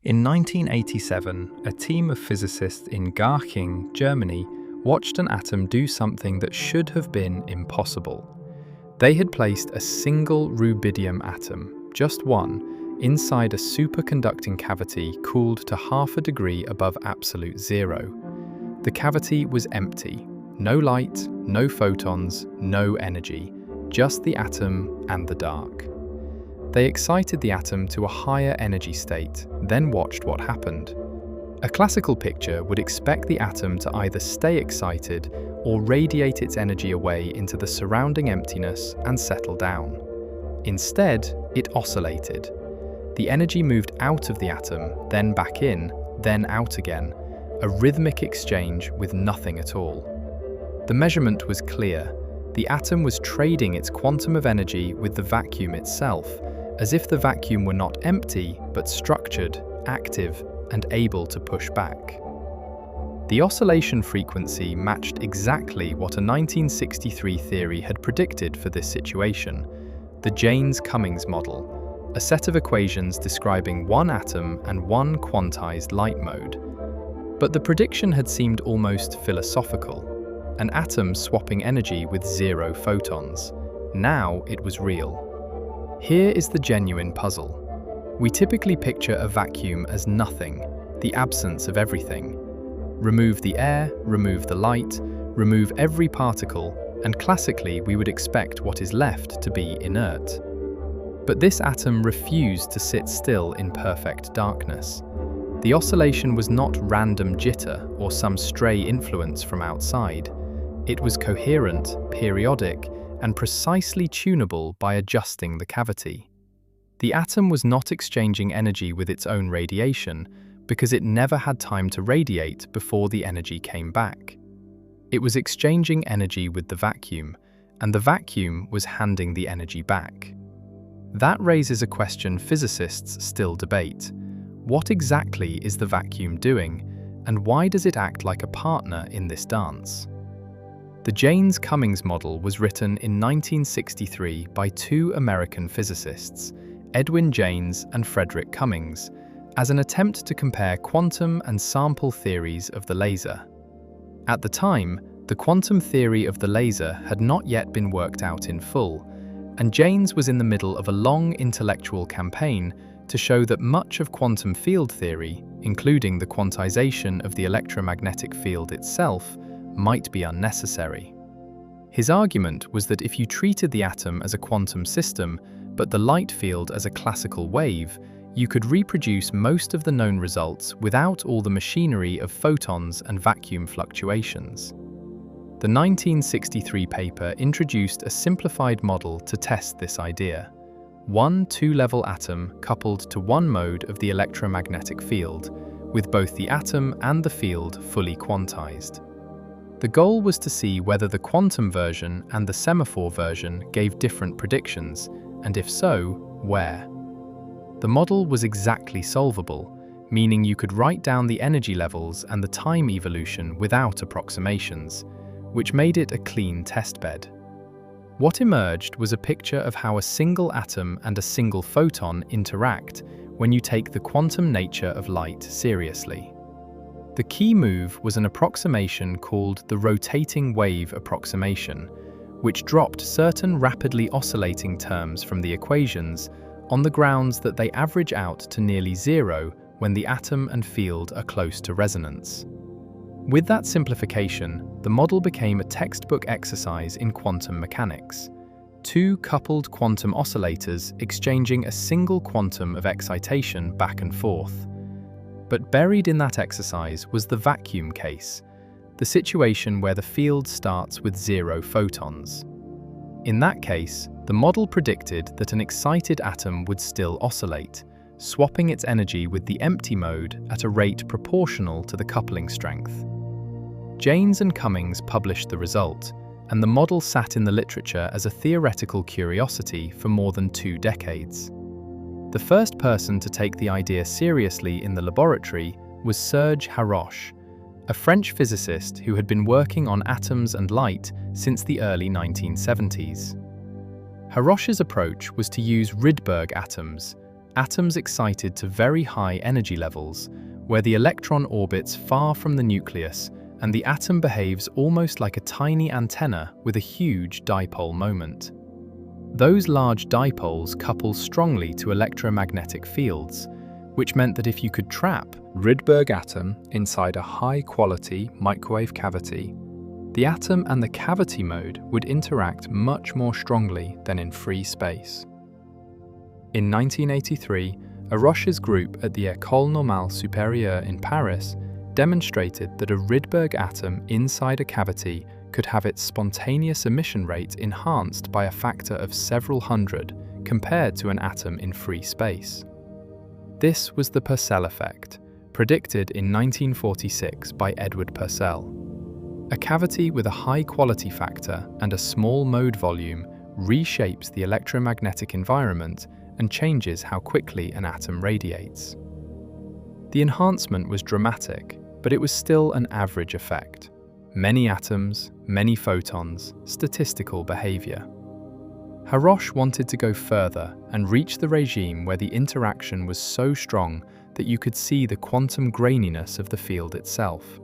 In 1987, a team of physicists in Garching, Germany, watched an atom do something that should have been impossible. They had placed a single rubidium atom, just one, inside a superconducting cavity cooled to 0.5 degrees above absolute zero. The cavity was empty. No light, no photons, no energy, just the atom and the dark. They excited the atom to a higher energy state, then watched what happened. A classical picture would expect the atom to either stay excited or radiate its energy away into the surrounding emptiness and settle down. Instead, it oscillated. The energy moved out of the atom, then back in, then out again, a rhythmic exchange with nothing at all. The measurement was clear. The atom was trading its quantum of energy with the vacuum itself, as if the vacuum were not empty, but structured, active, and able to push back. The oscillation frequency matched exactly what a 1963 theory had predicted for this situation, the jaynes-cummings-model, a set of equations describing one atom and one quantized light mode. But the prediction had seemed almost philosophical, an atom swapping energy with zero photons. Now it was real. Here is the genuine puzzle. We typically picture a vacuum as nothing, the absence of everything. Remove the air, remove the light, remove every particle, and classically we would expect what is left to be inert. But this atom refused to sit still in perfect darkness. The oscillation was not random jitter or some stray influence from outside. It was coherent, periodic, and precisely tunable by adjusting the cavity. The atom was not exchanging energy with its own radiation because it never had time to radiate before the energy came back. It was exchanging energy with the vacuum, and the vacuum was handing the energy back. That raises a question physicists still debate. What exactly is the vacuum doing, and why does it act like a partner in this dance? The Jaynes-Cummings model was written in 1963 by two American physicists, Edwin Jaynes and Frederick Cummings, as an attempt to compare quantum and sample theories of the laser. At the time, the quantum theory of the laser had not yet been worked out in full, and Jaynes was in the middle of a long intellectual campaign to show that much of quantum field theory, including the quantization of the electromagnetic field itself, might be unnecessary. His argument was that if you treated the atom as a quantum system, but the light field as a classical wave, you could reproduce most of the known results without all the machinery of photons and vacuum fluctuations. The 1963 paper introduced a simplified model to test this idea. One two-level atom coupled to one mode of the electromagnetic field, with both the atom and the field fully quantized. The goal was to see whether the quantum version and the semaphore version gave different predictions, and if so, where. The model was exactly solvable, meaning you could write down the energy levels and the time evolution without approximations, which made it a clean testbed. What emerged was a picture of how a single atom and a single photon interact when you take the quantum nature of light seriously. The key move was an approximation called the rotating-wave-approximation, which dropped certain rapidly oscillating terms from the equations on the grounds that they average out to nearly zero when the atom and field are close to resonance. With that simplification, the model became a textbook exercise in quantum mechanics. Two coupled quantum oscillators exchanging a single quantum of excitation back and forth. But buried in that exercise was the vacuum case, the situation where the field starts with zero photons. In that case, the model predicted that an excited atom would still oscillate, swapping its energy with the empty mode at a rate proportional to the coupling strength. Jaynes and Cummings published the result, and the model sat in the literature as a theoretical curiosity for more than 2 decades. The first person to take the idea seriously in the laboratory was Serge-Haroche, a French physicist who had been working on atoms and light since the early 1970s. Haroche's approach was to use Rydberg-atoms, atoms excited to very high energy levels, where the electron orbits far from the nucleus and the atom behaves almost like a tiny antenna with a huge dipole moment. Those large dipoles couple strongly to electromagnetic fields, which meant that if you could trap Rydberg-atom inside a high-quality microwave cavity, the atom and the cavity mode would interact much more strongly than in free space. In 1983, Haroche's group at the École Normale Supérieure in Paris demonstrated that a Rydberg atom inside a cavity could have its spontaneous emission rate enhanced by a factor of several hundred compared to an atom in free space. This was the Purcell-effect, predicted in 1946 by Edward Purcell. A cavity with a high quality factor and a small mode volume reshapes the electromagnetic environment and changes how quickly an atom radiates. The enhancement was dramatic, but it was still an average effect. Many atoms, many photons, statistical behavior. Haroche wanted to go further and reach the regime where the interaction was so strong that you could see the quantum graininess of the field itself.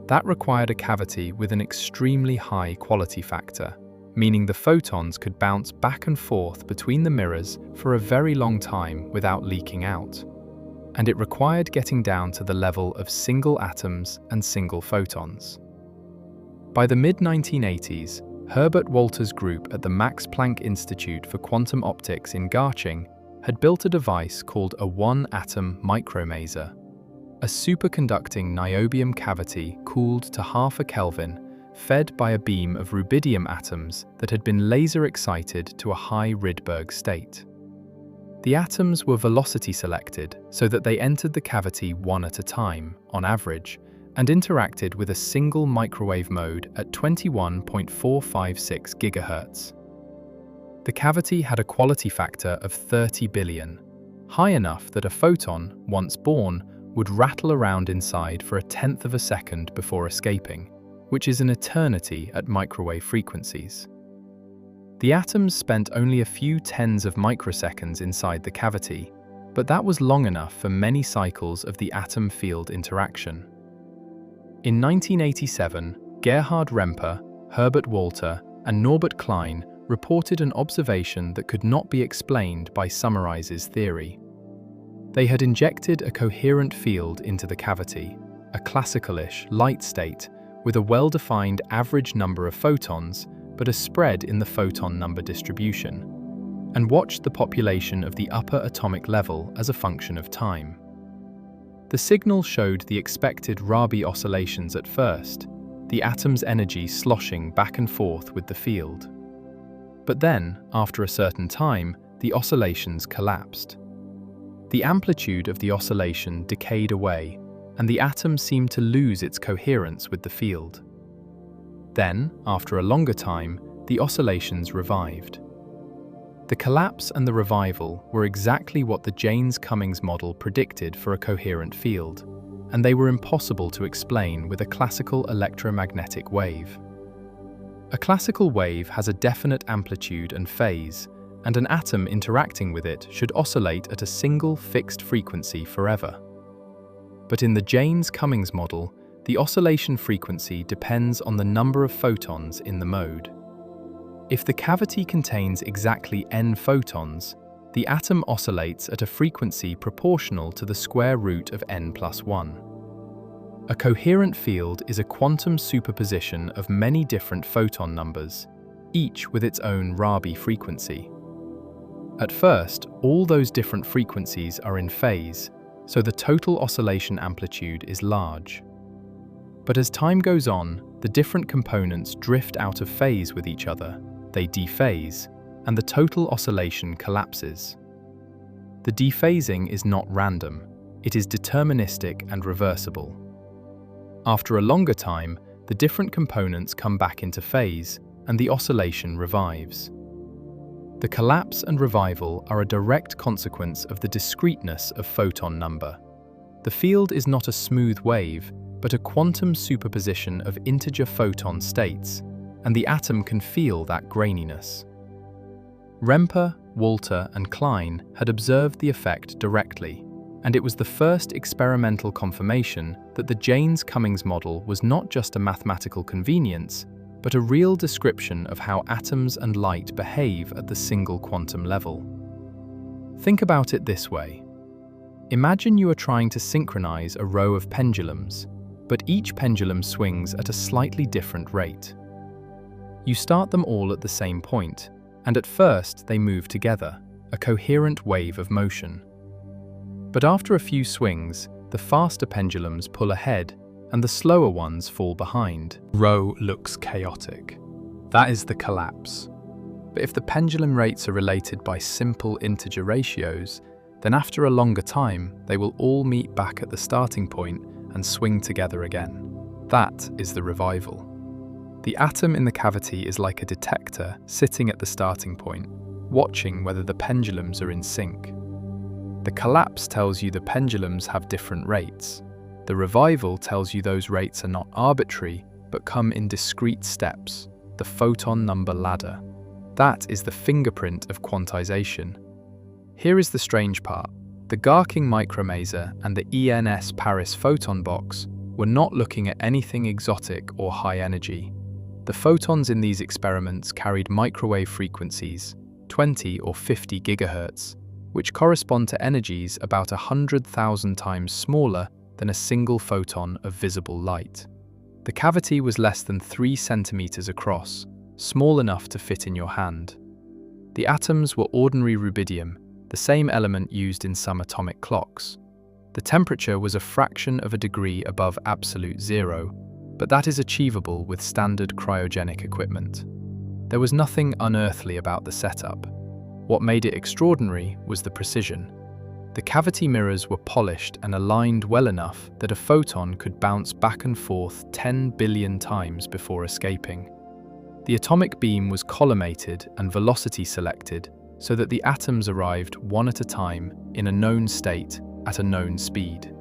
That required a cavity with an extremely high quality factor, meaning the photons could bounce back and forth between the mirrors for a very long time without leaking out. And it required getting down to the level of single atoms and single photons. By the mid-1980s, Herbert Walther's group at the Max Planck Institute for Quantum Optics in Garching had built a device called a one-atom micromaser, a superconducting niobium cavity cooled to 0.5 Kelvin, fed by a beam of rubidium atoms that had been laser excited to a high Rydberg state. The atoms were velocity selected so that they entered the cavity one at a time, on average, and interacted with a single microwave mode at 21.456 GHz. The cavity had a quality factor of 30 billion, high enough that a photon, once born, would rattle around inside for 1/10 of a second before escaping, which is an eternity at microwave frequencies. The atoms spent only a few tens of microseconds inside the cavity, but that was long enough for many cycles of the atom-field interaction. In 1987, Gerhard Rempe, Herbert Walther, and Norbert Klein reported an observation that could not be explained by Summarise's theory. They had injected a coherent field into the cavity, a classical-ish light state, with a well-defined average number of photons, but a spread in the photon-number distribution, and watched the population of the upper atomic level as a function of time. The signal showed the expected Rabi oscillations at first, the atom's energy sloshing back and forth with the field. But then, after a certain time, the oscillations collapsed. The amplitude of the oscillation decayed away, and the atom seemed to lose its coherence with the field. Then, after a longer time, the oscillations revived. The collapse and the revival were exactly what the Jaynes-Cummings-model predicted for a coherent field, and they were impossible to explain with a classical electromagnetic wave. A classical wave has a definite amplitude and phase, and an atom interacting with it should oscillate at a single fixed frequency forever. But in the Jaynes-Cummings model, the oscillation frequency depends on the number of photons in the mode. If the cavity contains exactly n photons, the atom oscillates at a frequency proportional to the square root of n+1. A coherent field is a quantum superposition of many different photon numbers, each with its own Rabi frequency. At first, all those different frequencies are in phase, so the total oscillation amplitude is large. But as time goes on, the different components drift out of phase with each other, they dephase, and the total oscillation collapses. The dephasing is not random, it is deterministic and reversible. After a longer time, the different components come back into phase, and the oscillation revives. The collapse and revival are a direct consequence of the discreteness of photon number. The field is not a smooth wave, but a quantum superposition of integer photon states, and the atom can feel that graininess. Rempe, Walther, and Klein had observed the effect directly, and it was the first experimental confirmation that the Jaynes-Cummings-model was not just a mathematical convenience, but a real description of how atoms and light behave at the single quantum level. Think about it this way. Imagine you are trying to synchronize a row of pendulums, but each pendulum swings at a slightly different rate. You start them all at the same point, and at first they move together, a coherent wave of motion. But after a few swings, the faster pendulums pull ahead and the slower ones fall behind. Row looks chaotic. That is the collapse. But if the pendulum rates are related by simple integer ratios, then after a longer time, they will all meet back at the starting point and swing together again. That is the revival. The atom in the cavity is like a detector sitting at the starting point, watching whether the pendulums are in sync. The collapse tells you the pendulums have different rates. The revival tells you those rates are not arbitrary, but come in discrete steps, the photon-number ladder. That is the fingerprint of quantization. Here is the strange part. The Garching micromaser and the ENS Paris photon box were not looking at anything exotic or high energy. The photons in these experiments carried microwave frequencies, 20 or 50 gigahertz, which correspond to energies about 100,000 times smaller than a single photon of visible light. The cavity was less than 3 centimeters across, small enough to fit in your hand. The atoms were ordinary rubidium, the same element used in some atomic clocks. The temperature was a fraction of a degree above absolute zero, but that is achievable with standard cryogenic equipment. There was nothing unearthly about the setup. What made it extraordinary was the precision. The cavity mirrors were polished and aligned well enough that a photon could bounce back and forth 10 billion times before escaping. The atomic beam was collimated and velocity selected so that the atoms arrived one at a time in a known state at a known speed.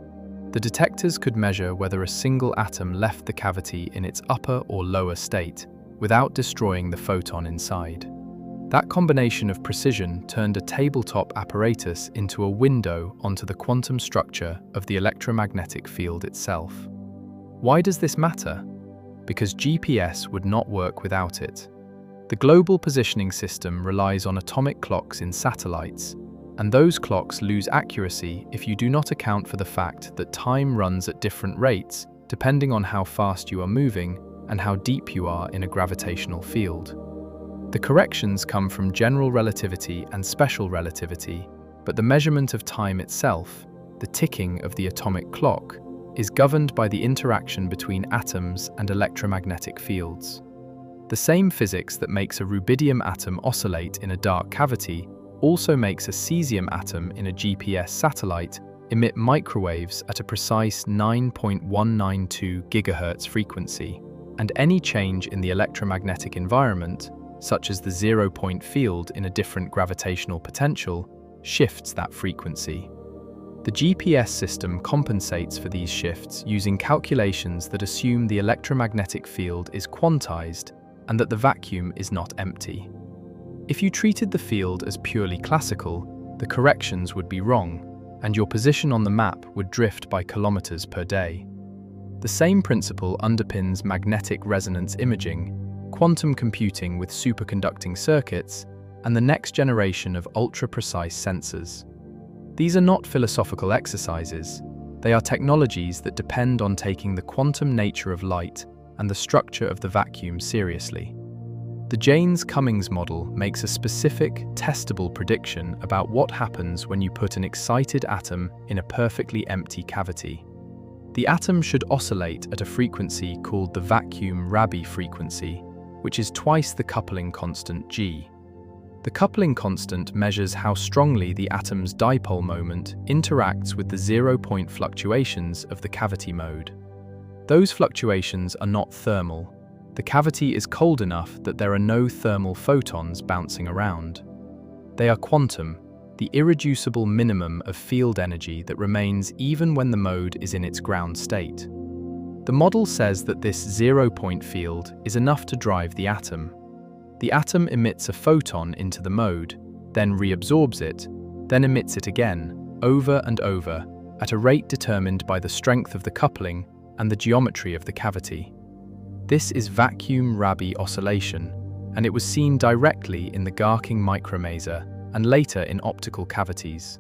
The detectors could measure whether a single atom left the cavity in its upper or lower state without destroying the photon inside. That combination of precision turned a tabletop apparatus into a window onto the quantum structure of the electromagnetic field itself. Why does this matter? Because GPS would not work without it. The global positioning system relies on atomic clocks in satellites, and those clocks lose accuracy if you do not account for the fact that time runs at different rates depending on how fast you are moving and how deep you are in a gravitational field. The corrections come from general relativity and special relativity, but the measurement of time itself, the ticking of the atomic clock, is governed by the interaction between atoms and electromagnetic fields. The same physics that makes a rubidium atom oscillate in a dark cavity also makes a cesium atom in a GPS satellite emit microwaves at a precise 9.192 GHz frequency, and any change in the electromagnetic environment, such as the zero-point field in a different gravitational potential, shifts that frequency. The GPS system compensates for these shifts using calculations that assume the electromagnetic field is quantized and that the vacuum is not empty. If you treated the field as purely classical, the corrections would be wrong, and your position on the map would drift by kilometers per day. The same principle underpins magnetic resonance imaging, quantum computing with superconducting circuits, and the next generation of ultra-precise sensors. These are not philosophical exercises. They are technologies that depend on taking the quantum nature of light and the structure of the vacuum seriously. The Jaynes-Cummings-model makes a specific, testable prediction about what happens when you put an excited atom in a perfectly empty cavity. The atom should oscillate at a frequency called the vacuum-Rabi frequency, which is twice the coupling constant g. The coupling constant measures how strongly the atom's dipole moment interacts with the zero-point fluctuations of the cavity mode. Those fluctuations are not thermal. The cavity is cold enough that there are no thermal photons bouncing around. They are quantum, the irreducible minimum of field energy that remains even when the mode is in its ground state. The model says that this zero-point field is enough to drive the atom. The atom emits a photon into the mode, then reabsorbs it, then emits it again, over and over, at a rate determined by the strength of the coupling and the geometry of the cavity. This is vacuum-rabi-oscillation, and it was seen directly in the Garching micromaser and later in optical cavities.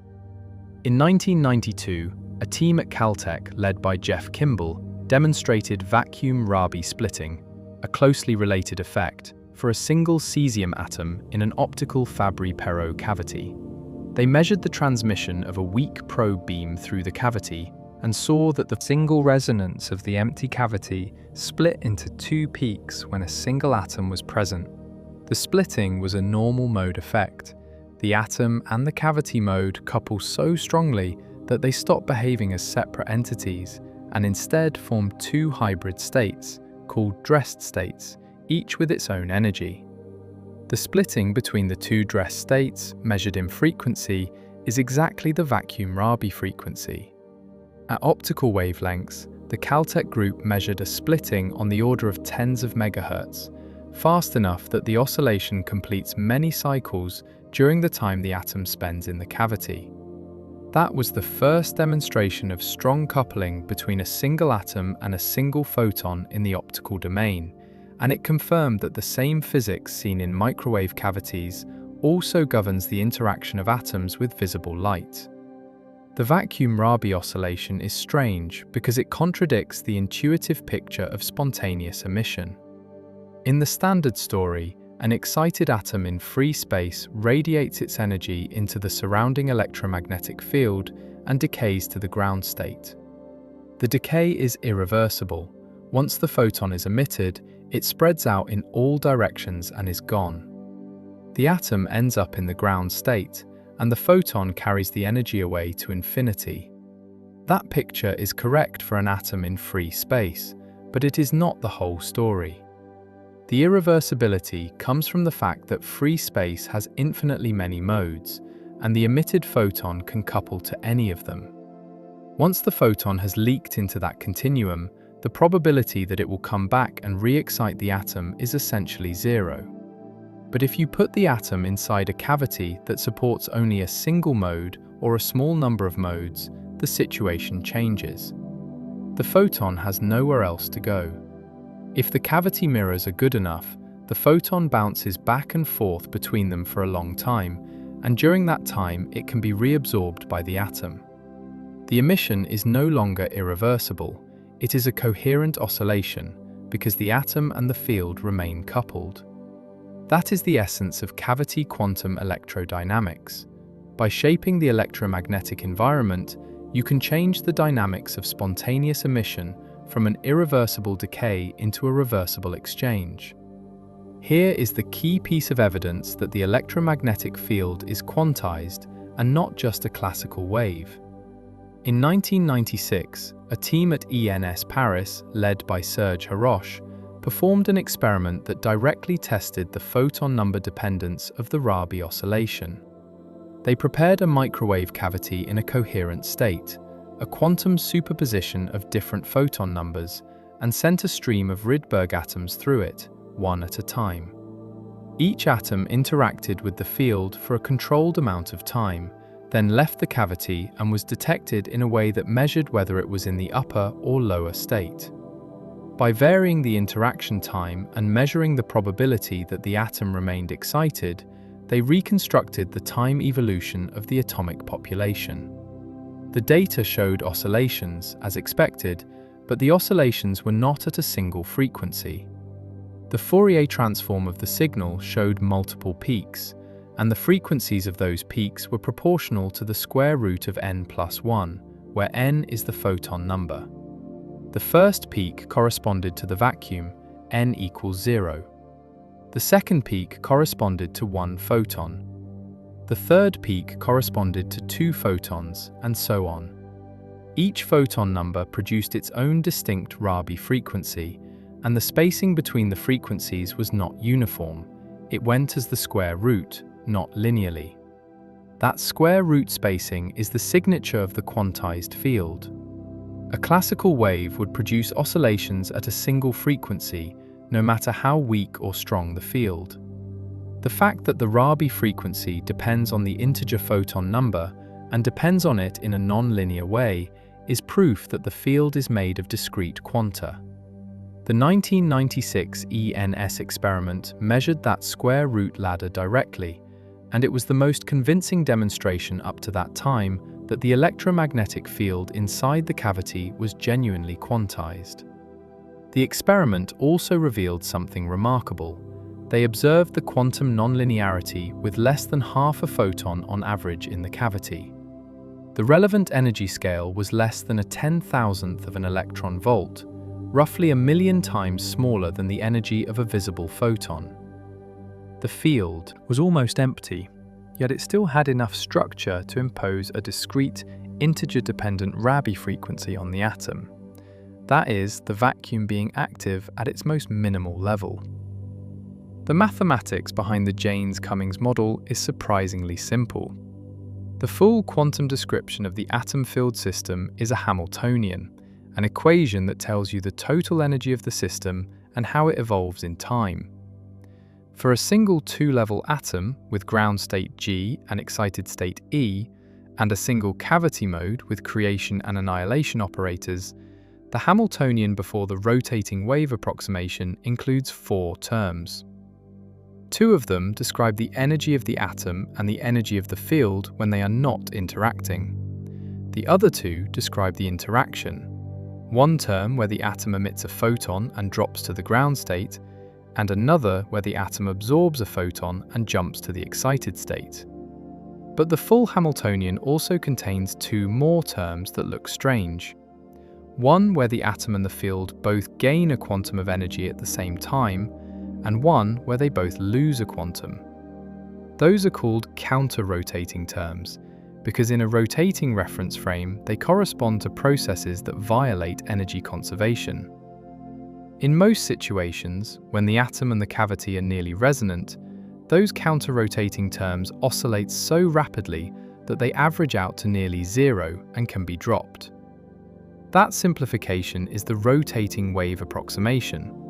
In 1992, a team at Caltech led by Jeff-Kimble demonstrated vacuum-rabi splitting, a closely related effect, for a single cesium atom in an optical Fabry-Perot cavity. They measured the transmission of a weak probe beam through the cavity and saw that the single resonance of the empty cavity split into two peaks when a single atom was present. The splitting was a normal mode effect. The atom and the cavity mode couple so strongly that they stop behaving as separate entities and instead form two hybrid states, called dressed states, each with its own energy. The splitting between the two dressed states, measured in frequency, is exactly the vacuum-rabi frequency. At optical wavelengths, the Caltech group measured a splitting on the order of tens of megahertz, fast enough that the oscillation completes many cycles during the time the atom spends in the cavity. That was the first demonstration of strong coupling between a single atom and a single photon in the optical domain, and it confirmed that the same physics seen in microwave cavities also governs the interaction of atoms with visible light. The vacuum-rabi oscillation is strange because it contradicts the intuitive picture of spontaneous emission. In the standard story, an excited atom in free space radiates its energy into the surrounding electromagnetic field and decays to the ground state. The decay is irreversible. Once the photon is emitted, it spreads out in all directions and is gone. The atom ends up in the ground state, and the photon carries the energy away to infinity. That picture is correct for an atom in free space, but it is not the whole story. The irreversibility comes from the fact that free space has infinitely many modes, and the emitted photon can couple to any of them. Once the photon has leaked into that continuum, the probability that it will come back and re-excite the atom is essentially zero. But if you put the atom inside a cavity that supports only a single mode or a small number of modes, the situation changes. The photon has nowhere else to go. If the cavity mirrors are good enough, the photon bounces back and forth between them for a long time, and during that time it can be reabsorbed by the atom. The emission is no longer irreversible. It is a coherent oscillation because the atom and the field remain coupled. That is the essence of cavity quantum electrodynamics. By shaping the electromagnetic environment, you can change the dynamics of spontaneous emission from an irreversible decay into a reversible exchange. Here is the key piece of evidence that the electromagnetic field is quantized and not just a classical wave. In 1996, a team at ENS Paris, led by serge-haroche, performed an experiment that directly tested the photon-number dependence of the Rabi oscillation. They prepared a microwave cavity in a coherent state, a quantum superposition of different photon numbers, and sent a stream of Rydberg-atoms through it, one at a time. Each atom interacted with the field for a controlled amount of time, then left the cavity and was detected in a way that measured whether it was in the upper or lower state. By varying the interaction time and measuring the probability that the atom remained excited, they reconstructed the time evolution of the atomic population. The data showed oscillations, as expected, but the oscillations were not at a single frequency. The Fourier transform of the signal showed multiple peaks, and the frequencies of those peaks were proportional to the square root of n+1, where n is the photon number. The first peak corresponded to the vacuum, n equals 0. The second peak corresponded to 1 photon. The third peak corresponded to 2 photons, and so on. Each photon number produced its own distinct Rabi frequency, and the spacing between the frequencies was not uniform. It went as the square root, not linearly. That square root spacing is the signature of the quantized field. A classical wave would produce oscillations at a single frequency, no matter how weak or strong the field. The fact that the Rabi frequency depends on the integer photon number and depends on it in a non-linear way is proof that the field is made of discrete quanta. The 1996 ENS experiment measured that square root ladder directly, and it was the most convincing demonstration up to that time that the electromagnetic field inside the cavity was genuinely quantized. The experiment also revealed something remarkable. They observed the quantum nonlinearity with less than half a photon on average in the cavity. The relevant energy scale was less than a 10,000th of an electron volt, roughly 1,000,000 times smaller than the energy of a visible photon. The field was almost empty, yet it still had enough structure to impose a discrete, integer-dependent Rabi frequency on the atom. That is, the vacuum being active at its most minimal level. The mathematics behind the jaynes-Cummings-model is surprisingly simple. The full quantum description of the atom-filled system is a Hamiltonian, an equation that tells you the total energy of the system and how it evolves in time. For a single two-level atom with ground state G and excited state E, and a single cavity mode with creation and annihilation operators, the Hamiltonian before the rotating-wave approximation includes 4 terms. 2 of them describe the energy of the atom and the energy of the field when they are not interacting. The other 2 describe the interaction. One term where the atom emits a photon and drops to the ground state, and another where the atom absorbs a photon and jumps to the excited state. But the full Hamiltonian also contains 2 more terms that look strange. One where the atom and the field both gain a quantum of energy at the same time, and one where they both lose a quantum. Those are called counter-rotating terms, because in a rotating reference frame they correspond to processes that violate energy conservation. In most situations, when the atom and the cavity are nearly resonant, those counter-rotating terms oscillate so rapidly that they average out to nearly 0 and can be dropped. That simplification is the rotating-wave approximation,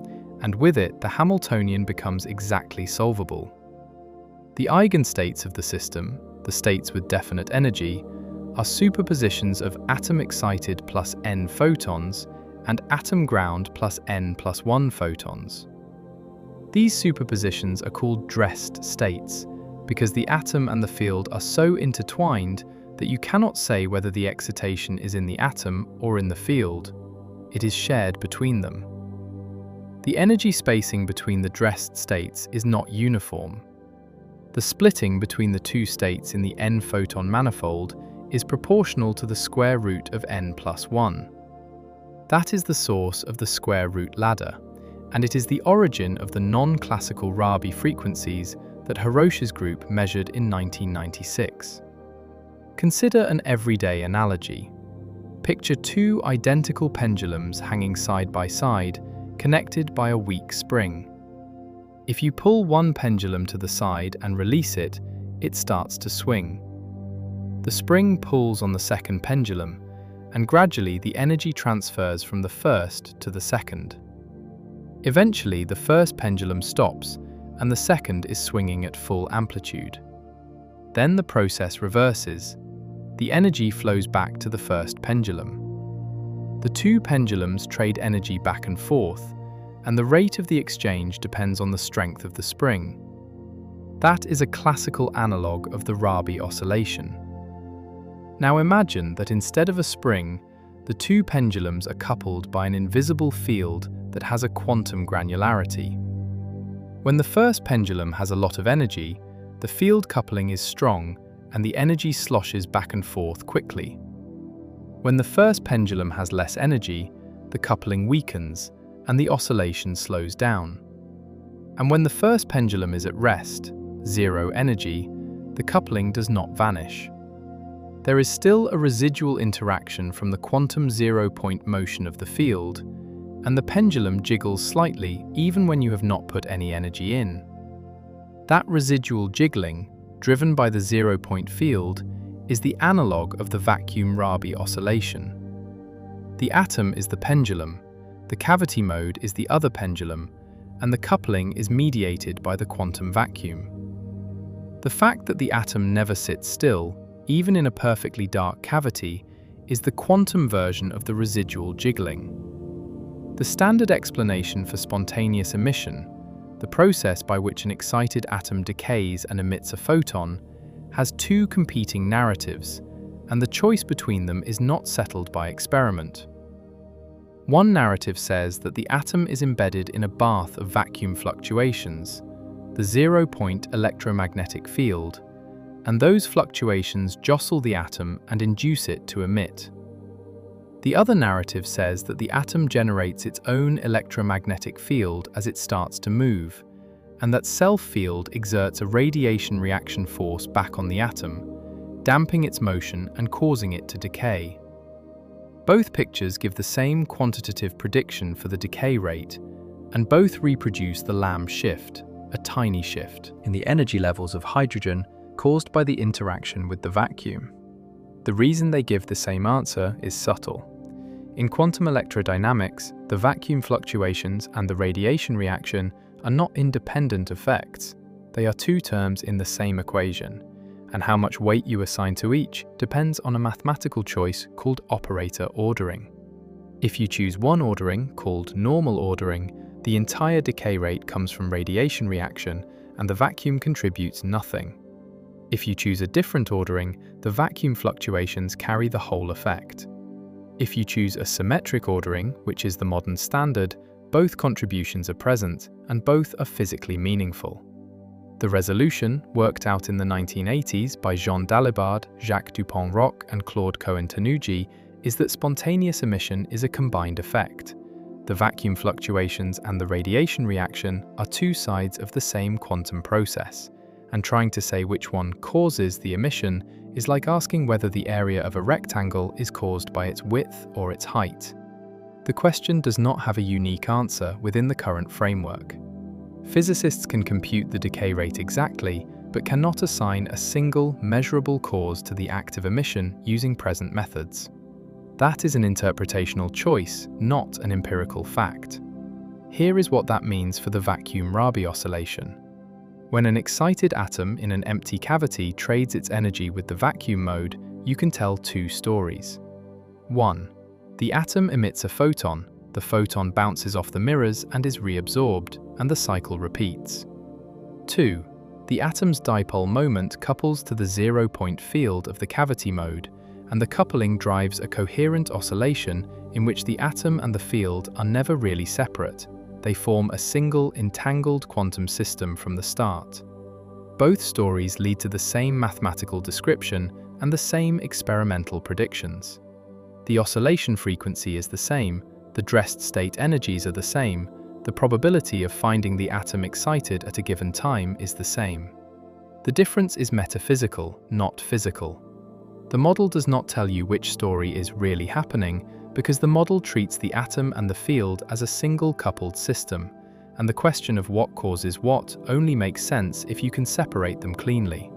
and with it the Hamiltonian becomes exactly solvable. The eigenstates of the system, the states with definite energy, are superpositions of atom-excited plus n photons and atom-ground plus n plus 1 photons. These superpositions are called dressed states because the atom and the field are so intertwined that you cannot say whether the excitation is in the atom or in the field. It is shared between them. The energy spacing between the dressed states is not uniform. The splitting between the 2 states in the n-photon manifold is proportional to the square root of n plus 1. That is the source of the square root ladder, and it is the origin of the non-classical Rabi frequencies that Haroche's group measured in 1996. Consider an everyday analogy. Picture 2 identical pendulums hanging side by side, connected by a weak spring. If you pull one pendulum to the side and release it, it starts to swing. The spring pulls on the second pendulum, and gradually the energy transfers from the first to the second. Eventually, the first pendulum stops, and the second is swinging at full amplitude. Then the process reverses. The energy flows back to the first pendulum. The 2 pendulums trade energy back and forth, and the rate of the exchange depends on the strength of the spring. That is a classical analogue of the Rabi oscillation. Now imagine that instead of a spring, the 2 pendulums are coupled by an invisible field that has a quantum granularity. When the first pendulum has a lot of energy, the field coupling is strong and the energy sloshes back and forth quickly. When the first pendulum has less energy, the coupling weakens and the oscillation slows down. And when the first pendulum is at rest, 0 energy, the coupling does not vanish. There is still a residual interaction from the quantum zero-point motion of the field, and the pendulum jiggles slightly even when you have not put any energy in. That residual jiggling, driven by the zero-point field, is the analogue of the vacuum-rabi-oscillation. The atom is the pendulum, the cavity mode is the other pendulum, and the coupling is mediated by the quantum vacuum. The fact that the atom never sits still, even in a perfectly dark cavity, is the quantum version of the residual jiggling. The standard explanation for spontaneous emission, the process by which an excited atom decays and emits a photon, has two competing narratives, and the choice between them is not settled by experiment. One narrative says that the atom is embedded in a bath of vacuum fluctuations, the zero-point electromagnetic field, and those fluctuations jostle the atom and induce it to emit. The other narrative says that the atom generates its own electromagnetic field as it starts to move, and that self-field exerts a radiation reaction force back on the atom, damping its motion and causing it to decay. Both pictures give the same quantitative prediction for the decay rate, and both reproduce the Lamb shift, a tiny shift, in the energy levels of hydrogen caused by the interaction with the vacuum. The reason they give the same answer is subtle. In quantum electrodynamics, the vacuum fluctuations and the radiation reaction are not independent effects. They are two terms in the same equation, and how much weight you assign to each depends on a mathematical choice called operator ordering. If you choose one ordering, called normal ordering, the entire decay rate comes from radiation reaction, and the vacuum contributes nothing. If you choose a different ordering, the vacuum fluctuations carry the whole effect. If you choose a symmetric ordering, which is the modern standard, both contributions are present, and both are physically meaningful. The resolution, worked out in the 1980s by Jean Dalibard, Jacques Dupont-Roch, and Claude Cohen-Tanuji, is that spontaneous emission is a combined effect. The vacuum fluctuations and the radiation reaction are two sides of the same quantum process, and trying to say which one causes the emission is like asking whether the area of a rectangle is caused by its width or its height. The question does not have a unique answer within the current framework. Physicists can compute the decay rate exactly, but cannot assign a single, measurable cause to the active emission using present methods. That is an interpretational choice, not an empirical fact. Here is what that means for the vacuum-Rabi oscillation. When an excited atom in an empty cavity trades its energy with the vacuum mode, you can tell two stories. 1. The atom emits a photon, the photon bounces off the mirrors and is reabsorbed, and the cycle repeats. 2. The atom's dipole moment couples to the zero-point field of the cavity mode, and the coupling drives a coherent oscillation in which the atom and the field are never really separate. They form a single, entangled quantum system from the start. Both stories lead to the same mathematical description and the same experimental predictions. The oscillation frequency is the same, the dressed state energies are the same, the probability of finding the atom excited at a given time is the same. The difference is metaphysical, not physical. The model does not tell you which story is really happening, because the model treats the atom and the field as a single coupled system, and the question of what causes what only makes sense if you can separate them cleanly.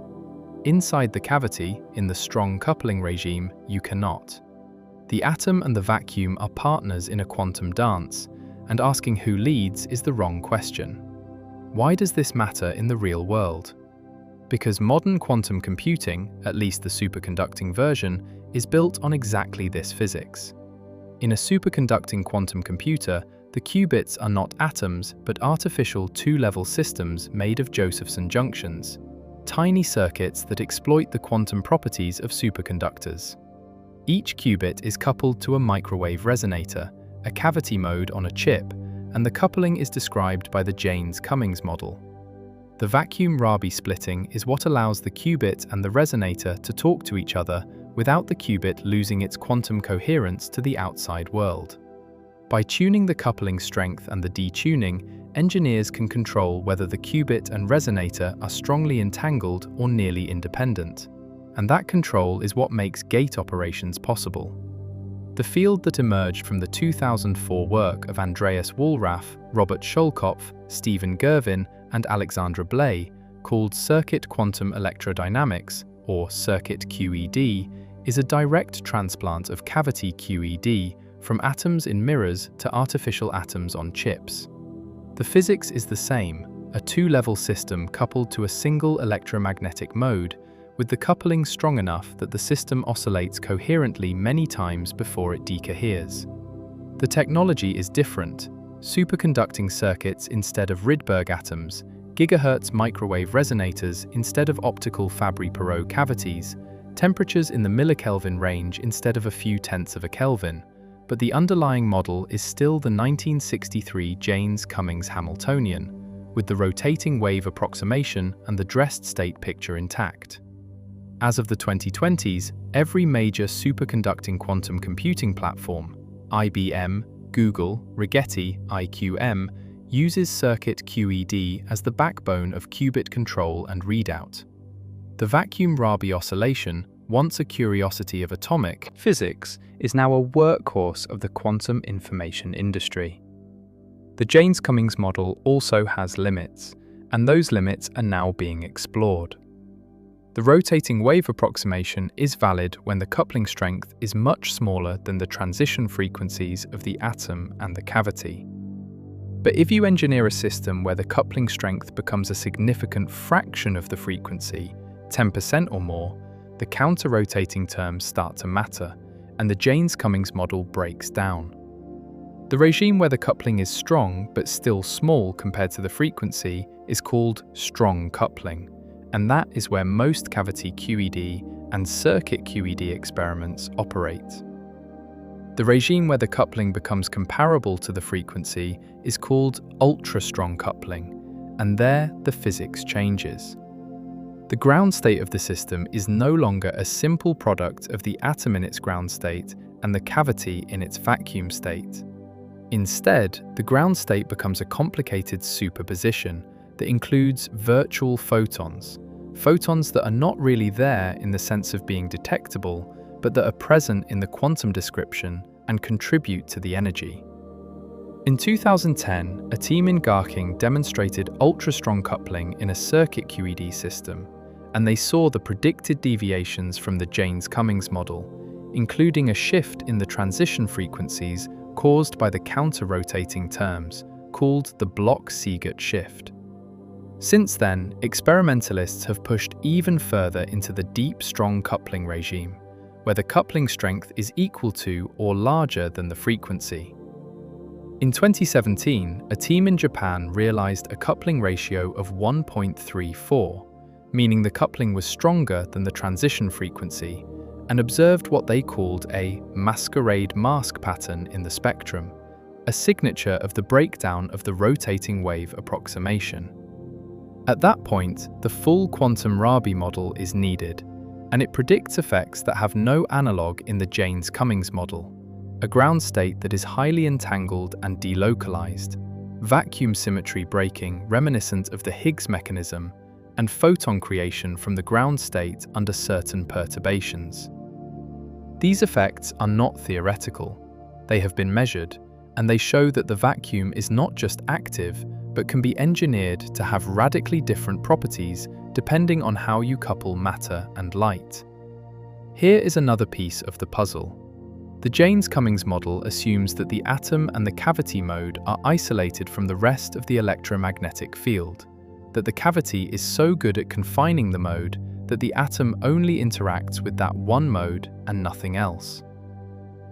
Inside the cavity, in the strong coupling regime, you cannot. The atom and the vacuum are partners in a quantum dance, and asking who leads is the wrong question. Why does this matter in the real world? Because modern quantum computing, at least the superconducting version, is built on exactly this physics. In a superconducting quantum computer, the qubits are not atoms but artificial two-level systems made of Josephson junctions, tiny circuits that exploit the quantum properties of superconductors. Each qubit is coupled to a microwave resonator, a cavity mode on a chip, and the coupling is described by the Jaynes-Cummings-model. The vacuum-Rabi splitting is what allows the qubit and the resonator to talk to each other without the qubit losing its quantum coherence to the outside world. By tuning the coupling strength and the detuning, engineers can control whether the qubit and resonator are strongly entangled or nearly independent. And that control is what makes gate operations possible. The field that emerged from the 2004 work of Andreas-Wallraff, Robert Schoellkopf, Stephen Gervin, and Alexandra Bley, called circuit quantum electrodynamics, or circuit-qed, is a direct transplant of cavity-qed from atoms in mirrors to artificial atoms on chips. The physics is the same, a two-level system coupled to a single electromagnetic mode, with the coupling strong enough that the system oscillates coherently many times before it decoheres. The technology is different: superconducting circuits instead of rydberg-atoms, gigahertz microwave resonators instead of optical Fabry-Perot cavities, temperatures in the millikelvin range instead of a few tenths of a Kelvin, but the underlying model is still the 1963 Jaynes-Cummings-Hamiltonian, with the rotating wave approximation and the dressed state picture intact. As of the 2020s, every major superconducting quantum computing platform, IBM, Google, Rigetti, IQM, uses circuit-qed as the backbone of qubit control and readout. The vacuum-rabi-oscillation, once a curiosity of atomic physics, is now a workhorse of the quantum information industry. The Jaynes-Cummings-model also has limits, and those limits are now being explored. The rotating wave approximation is valid when the coupling strength is much smaller than the transition frequencies of the atom and the cavity. But if you engineer a system where the coupling strength becomes a significant fraction of the frequency, 10% or more, the counter-rotating terms start to matter, and the Jaynes-Cummings model breaks down. The regime where the coupling is strong but still small compared to the frequency is called strong coupling, and that is where most cavity-qed and circuit-qed experiments operate. The regime where the coupling becomes comparable to the frequency is called ultrastrong-coupling, and there the physics changes. The ground state of the system is no longer a simple product of the atom in its ground state and the cavity in its vacuum state. Instead, the ground state becomes a complicated superposition that includes virtual photons, photons that are not really there in the sense of being detectable, but that are present in the quantum description and contribute to the energy. In 2010, a team in Garching demonstrated ultra-strong coupling in a circuit-qed system, and they saw the predicted deviations from the Jaynes-Cummings model, including a shift in the transition frequencies caused by the counter-rotating terms, called the Bloch-Siegert shift. Since then, experimentalists have pushed even further into the deep strong coupling regime, where the coupling strength is equal to or larger than the frequency. In 2017, a team in Japan realized a coupling ratio of 1.34, meaning the coupling was stronger than the transition frequency, and observed what they called a masquerade mask pattern in the spectrum, a signature of the breakdown of the rotating wave approximation. At that point, the full quantum-rabi-model is needed, and it predicts effects that have no analog in the Jaynes-Cummings model, a ground state that is highly entangled and delocalized, vacuum symmetry breaking reminiscent of the Higgs mechanism, and photon creation from the ground state under certain perturbations. These effects are not theoretical. They have been measured, and they show that the vacuum is not just active, but can be engineered to have radically different properties depending on how you couple matter and light. Here is another piece of the puzzle. The Jaynes-Cummings model assumes that the atom and the cavity mode are isolated from the rest of the electromagnetic field, that the cavity is so good at confining the mode that the atom only interacts with that one mode and nothing else.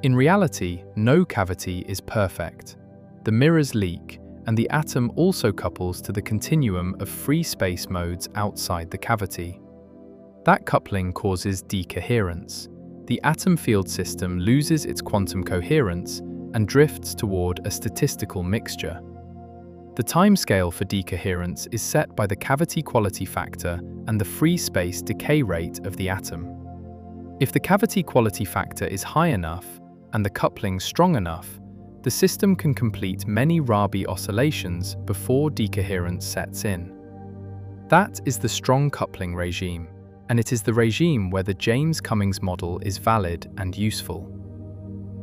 In reality, no cavity is perfect. The mirrors leak, and the atom also couples to the continuum of free space modes outside the cavity. That coupling causes decoherence. The atom field system loses its quantum coherence and drifts toward a statistical mixture. The timescale for decoherence is set by the cavity quality factor and the free space decay rate of the atom. If the cavity quality factor is high enough and the coupling strong enough, the system can complete many Rabi oscillations before decoherence sets in. That is the strong coupling regime, and it is the regime where the Jaynes-Cummings model is valid and useful.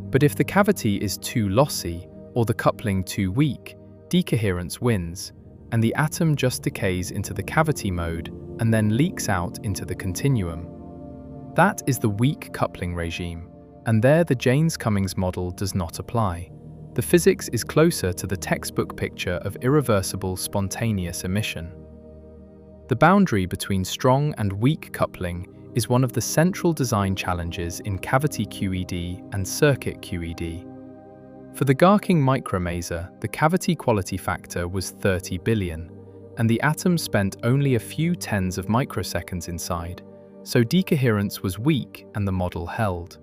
But if the cavity is too lossy or the coupling too weak, decoherence wins, and the atom just decays into the cavity mode and then leaks out into the continuum. That is the weak coupling regime, and there the Jaynes-Cummings model does not apply. The physics is closer to the textbook picture of irreversible spontaneous emission. The boundary between strong and weak coupling is one of the central design challenges in cavity-QED and circuit-QED. For the Garching micromaser, the cavity quality factor was 30 billion, and the atom spent only a few tens of microseconds inside, so decoherence was weak and the model held.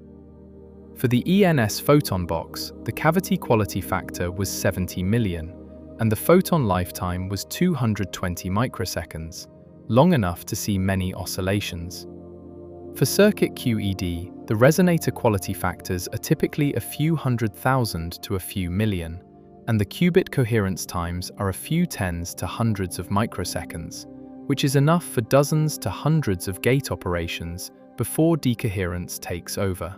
For the ENS photon box, the cavity quality factor was 70 million, and the photon lifetime was 220 microseconds, long enough to see many oscillations. For circuit-QED, the resonator quality factors are typically a few 100,000 to a few million, and the qubit coherence times are a few tens to hundreds of microseconds, which is enough for dozens to hundreds of gate operations before decoherence takes over.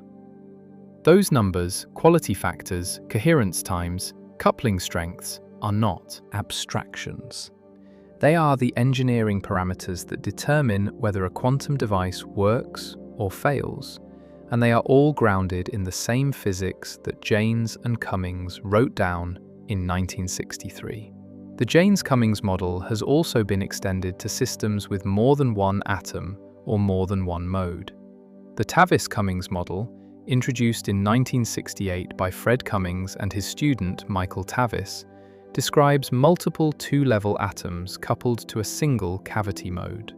Those numbers, quality factors, coherence times, coupling strengths, are not abstractions. They are the engineering parameters that determine whether a quantum device works or fails, and they are all grounded in the same physics that Jaynes and Cummings wrote down in 1963. The Jaynes-Cummings model has also been extended to systems with more than one atom or more than one mode. The Tavis-Cummings model, introduced in 1968 by Fred Cummings and his student Michael Tavis, describes multiple two-level atoms coupled to a single cavity mode.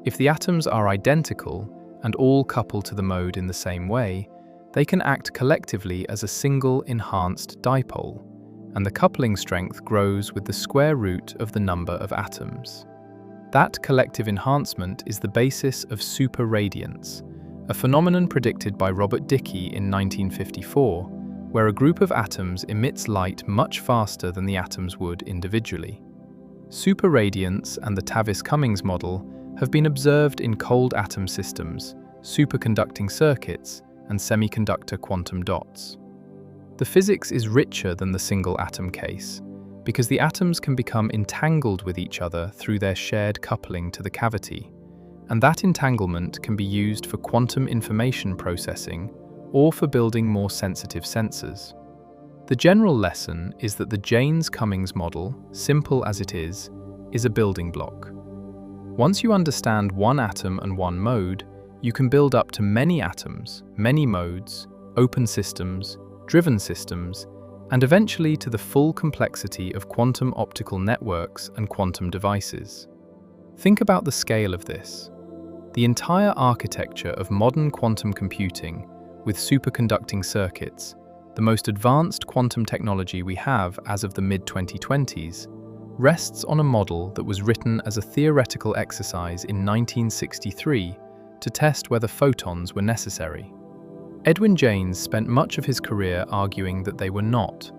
If the atoms are identical and all couple to the mode in the same way, they can act collectively as a single enhanced dipole, and the coupling strength grows with the square root of the number of atoms. That collective enhancement is the basis of superradiance, a phenomenon predicted by Robert Dicke in 1954, where a group of atoms emits light much faster than the atoms would individually. Superradiance and the Tavis-Cummings model have been observed in cold atom systems, superconducting circuits, and semiconductor quantum dots. The physics is richer than the single atom case, because the atoms can become entangled with each other through their shared coupling to the cavity, and that entanglement can be used for quantum information processing or for building more sensitive sensors. The general lesson is that the Jaynes-Cummings model, simple as it is a building block. Once you understand one atom and one mode, you can build up to many atoms, many modes, open systems, driven systems, and eventually to the full complexity of quantum optical networks and quantum devices. Think about the scale of this. The entire architecture of modern quantum computing, with superconducting circuits, the most advanced quantum technology we have as of the mid-2020s, rests on a model that was written as a theoretical exercise in 1963 to test whether photons were necessary. Edwin Jaynes spent much of his career arguing that they were not,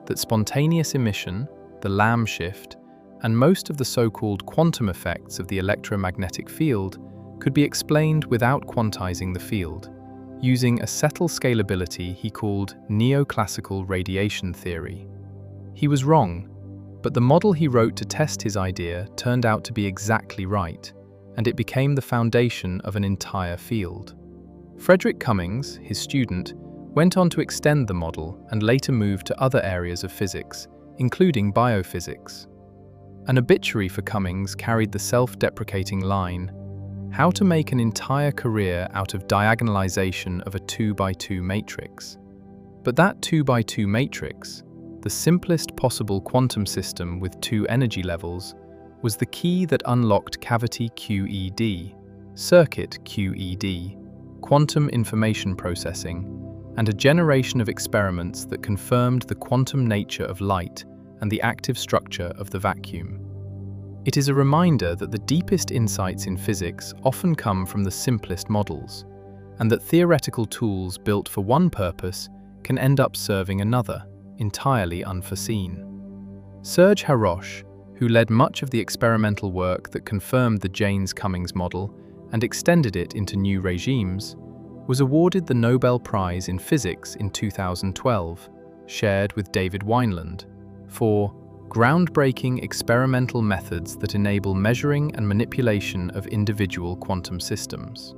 that spontaneous emission, the Lamb shift, and most of the so-called quantum effects of the electromagnetic field could be explained without quantizing the field, using a subtle scalability he called neoclassical radiation theory. He was wrong, but the model he wrote to test his idea turned out to be exactly right, and it became the foundation of an entire field. Frederick Cummings, his student, went on to extend the model and later moved to other areas of physics, including biophysics. An obituary for Cummings carried the self-deprecating line, "How to make an entire career out of diagonalization of a 2x2 matrix." But that 2x2 matrix, the simplest possible quantum system with two energy levels, was the key that unlocked cavity-QED, circuit-QED, quantum information processing, and a generation of experiments that confirmed the quantum nature of light and the active structure of the vacuum. It is a reminder that the deepest insights in physics often come from the simplest models, and that theoretical tools built for one purpose can end up serving another, entirely unforeseen. Serge-Haroche, who led much of the experimental work that confirmed the Jaynes-Cummings model and extended it into new regimes, was awarded the Nobel Prize in Physics in 2012, shared with David Wineland, for groundbreaking experimental methods that enable measuring and manipulation of individual quantum systems.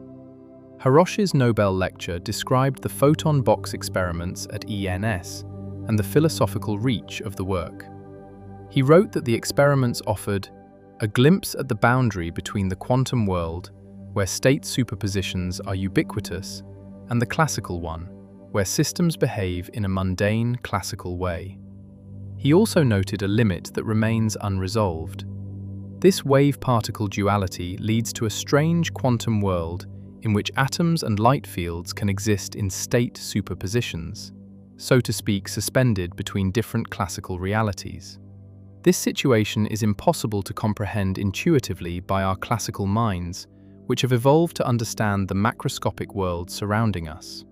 Haroche's Nobel lecture described the photon box experiments at ENS and the philosophical reach of the work. He wrote that the experiments offered a glimpse at the boundary between the quantum world, where state superpositions are ubiquitous, and the classical one, where systems behave in a mundane, classical way. He also noted a limit that remains unresolved. This wave-particle duality leads to a strange quantum world in which atoms and light fields can exist in state superpositions, so to speak, suspended between different classical realities. This situation is impossible to comprehend intuitively by our classical minds, which have evolved to understand the macroscopic world surrounding us.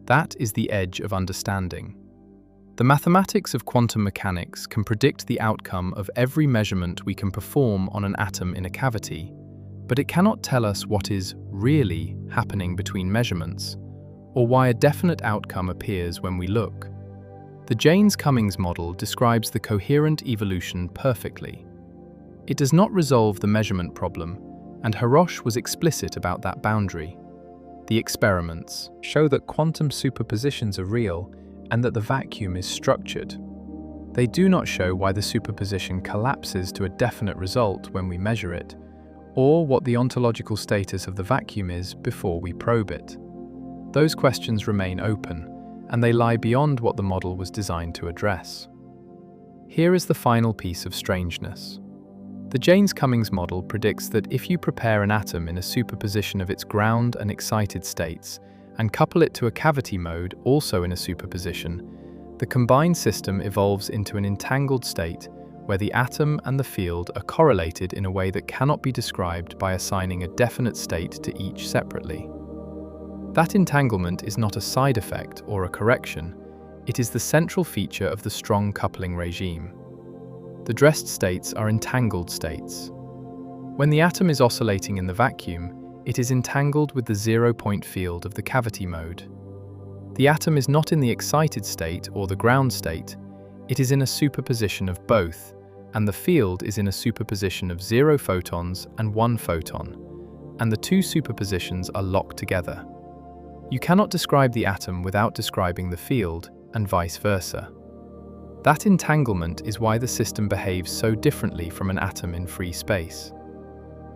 That is the edge of understanding. The mathematics of quantum mechanics can predict the outcome of every measurement we can perform on an atom in a cavity, but it cannot tell us what is really happening between measurements, or why a definite outcome appears when we look. The Jaynes-Cummings model describes the coherent evolution perfectly. It does not resolve the measurement problem, and Haroche was explicit about that boundary. The experiments show that quantum superpositions are real and that the vacuum is structured. They do not show why the superposition collapses to a definite result when we measure it, or what the ontological status of the vacuum is before we probe it. Those questions remain open, and they lie beyond what the model was designed to address. Here is the final piece of strangeness. The Jaynes-Cummings model predicts that if you prepare an atom in a superposition of its ground and excited states, and couple it to a cavity mode also in a superposition, the combined system evolves into an entangled state where the atom and the field are correlated in a way that cannot be described by assigning a definite state to each separately. That entanglement is not a side effect or a correction, it is the central feature of the strong coupling regime. The dressed states are entangled states. When the atom is oscillating in the vacuum, it is entangled with the zero-point field of the cavity mode. The atom is not in the excited state or the ground state, it is in a superposition of both, and the field is in a superposition of 0 photons and 1 photon, and the two superpositions are locked together. You cannot describe the atom without describing the field, and vice versa. That entanglement is why the system behaves so differently from an atom in free space.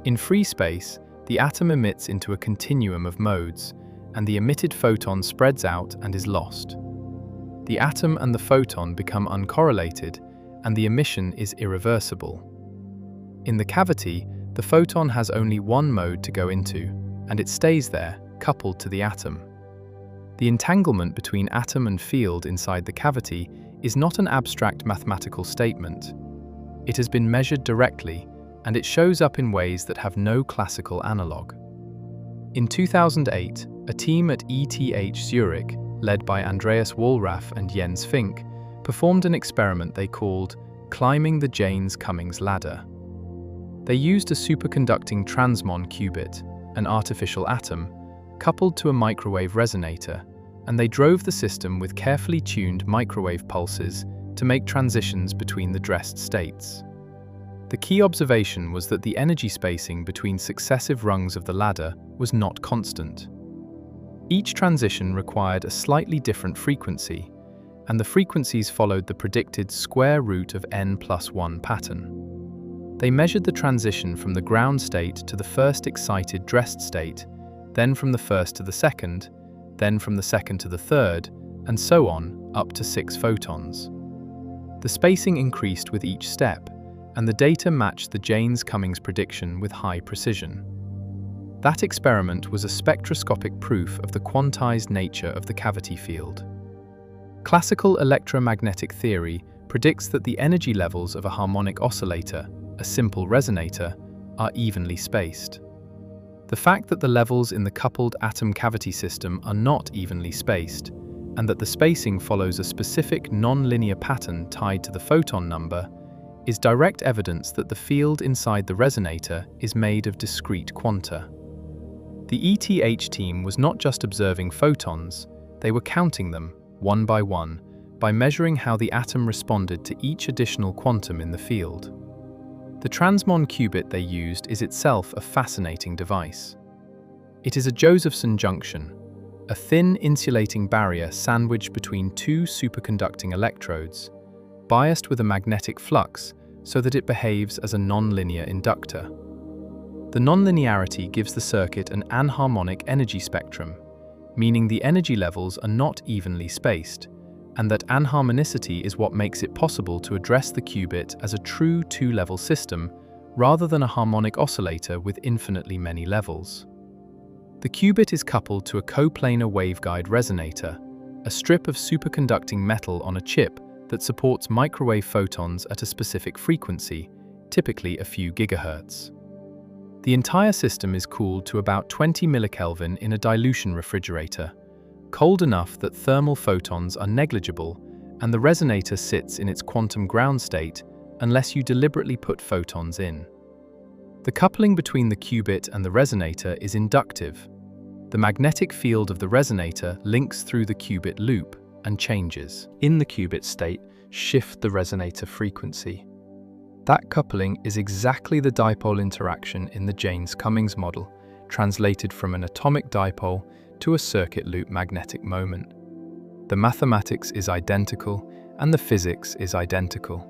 In free space, the atom emits into a continuum of modes, and the emitted photon spreads out and is lost. The atom and the photon become uncorrelated, and the emission is irreversible. In the cavity, the photon has only one mode to go into, and it stays there, coupled to the atom. The entanglement between atom and field inside the cavity is not an abstract mathematical statement. It has been measured directly, and it shows up in ways that have no classical analogue. In 2008, a team at ETH Zurich, led by Andreas-Wallraff and Jens Fink, performed an experiment they called climbing the Jaynes-Cummings ladder. They used a superconducting transmon-qubit, an artificial atom, coupled to a microwave resonator, and they drove the system with carefully tuned microwave pulses to make transitions between the dressed states. The key observation was that the energy spacing between successive rungs of the ladder was not constant. Each transition required a slightly different frequency, and the frequencies followed the predicted square root of n+1 pattern. They measured the transition from the ground state to the first excited dressed state, then from the first to the second, then from the second to the third, and so on, up to 6 photons. The spacing increased with each step, and the data matched the Jaynes-Cummings prediction with high precision. That experiment was a spectroscopic proof of the quantized nature of the cavity field. Classical electromagnetic theory predicts that the energy levels of a harmonic oscillator, a simple resonator, are evenly spaced. The fact that the levels in the coupled atom cavity system are not evenly spaced, and that the spacing follows a specific non-linear pattern tied to the photon number, is direct evidence that the field inside the resonator is made of discrete quanta. The ETH team was not just observing photons, they were counting them, one, by measuring how the atom responded to each additional quantum in the field. The transmon-qubit they used is itself a fascinating device. It is a Josephson junction, a thin insulating barrier sandwiched between two superconducting electrodes, biased with a magnetic flux so that it behaves as a nonlinear inductor. The nonlinearity gives the circuit an anharmonic energy spectrum, meaning the energy levels are not evenly spaced, and that anharmonicity is what makes it possible to address the qubit as a true two-level system rather than a harmonic oscillator with infinitely many levels. The qubit is coupled to a coplanar waveguide resonator, a strip of superconducting metal on a chip that supports microwave photons at a specific frequency, typically a few gigahertz. The entire system is cooled to about 20 millikelvin in a dilution refrigerator, cold enough that thermal photons are negligible, and the resonator sits in its quantum ground state unless you deliberately put photons in. The coupling between the qubit and the resonator is inductive. The magnetic field of the resonator links through the qubit loop and changes. In the qubit state, shift the resonator frequency. That coupling is exactly the dipole interaction in the Jaynes-Cummings model, translated from an atomic dipole to a circuit loop magnetic moment. The mathematics is identical and the physics is identical.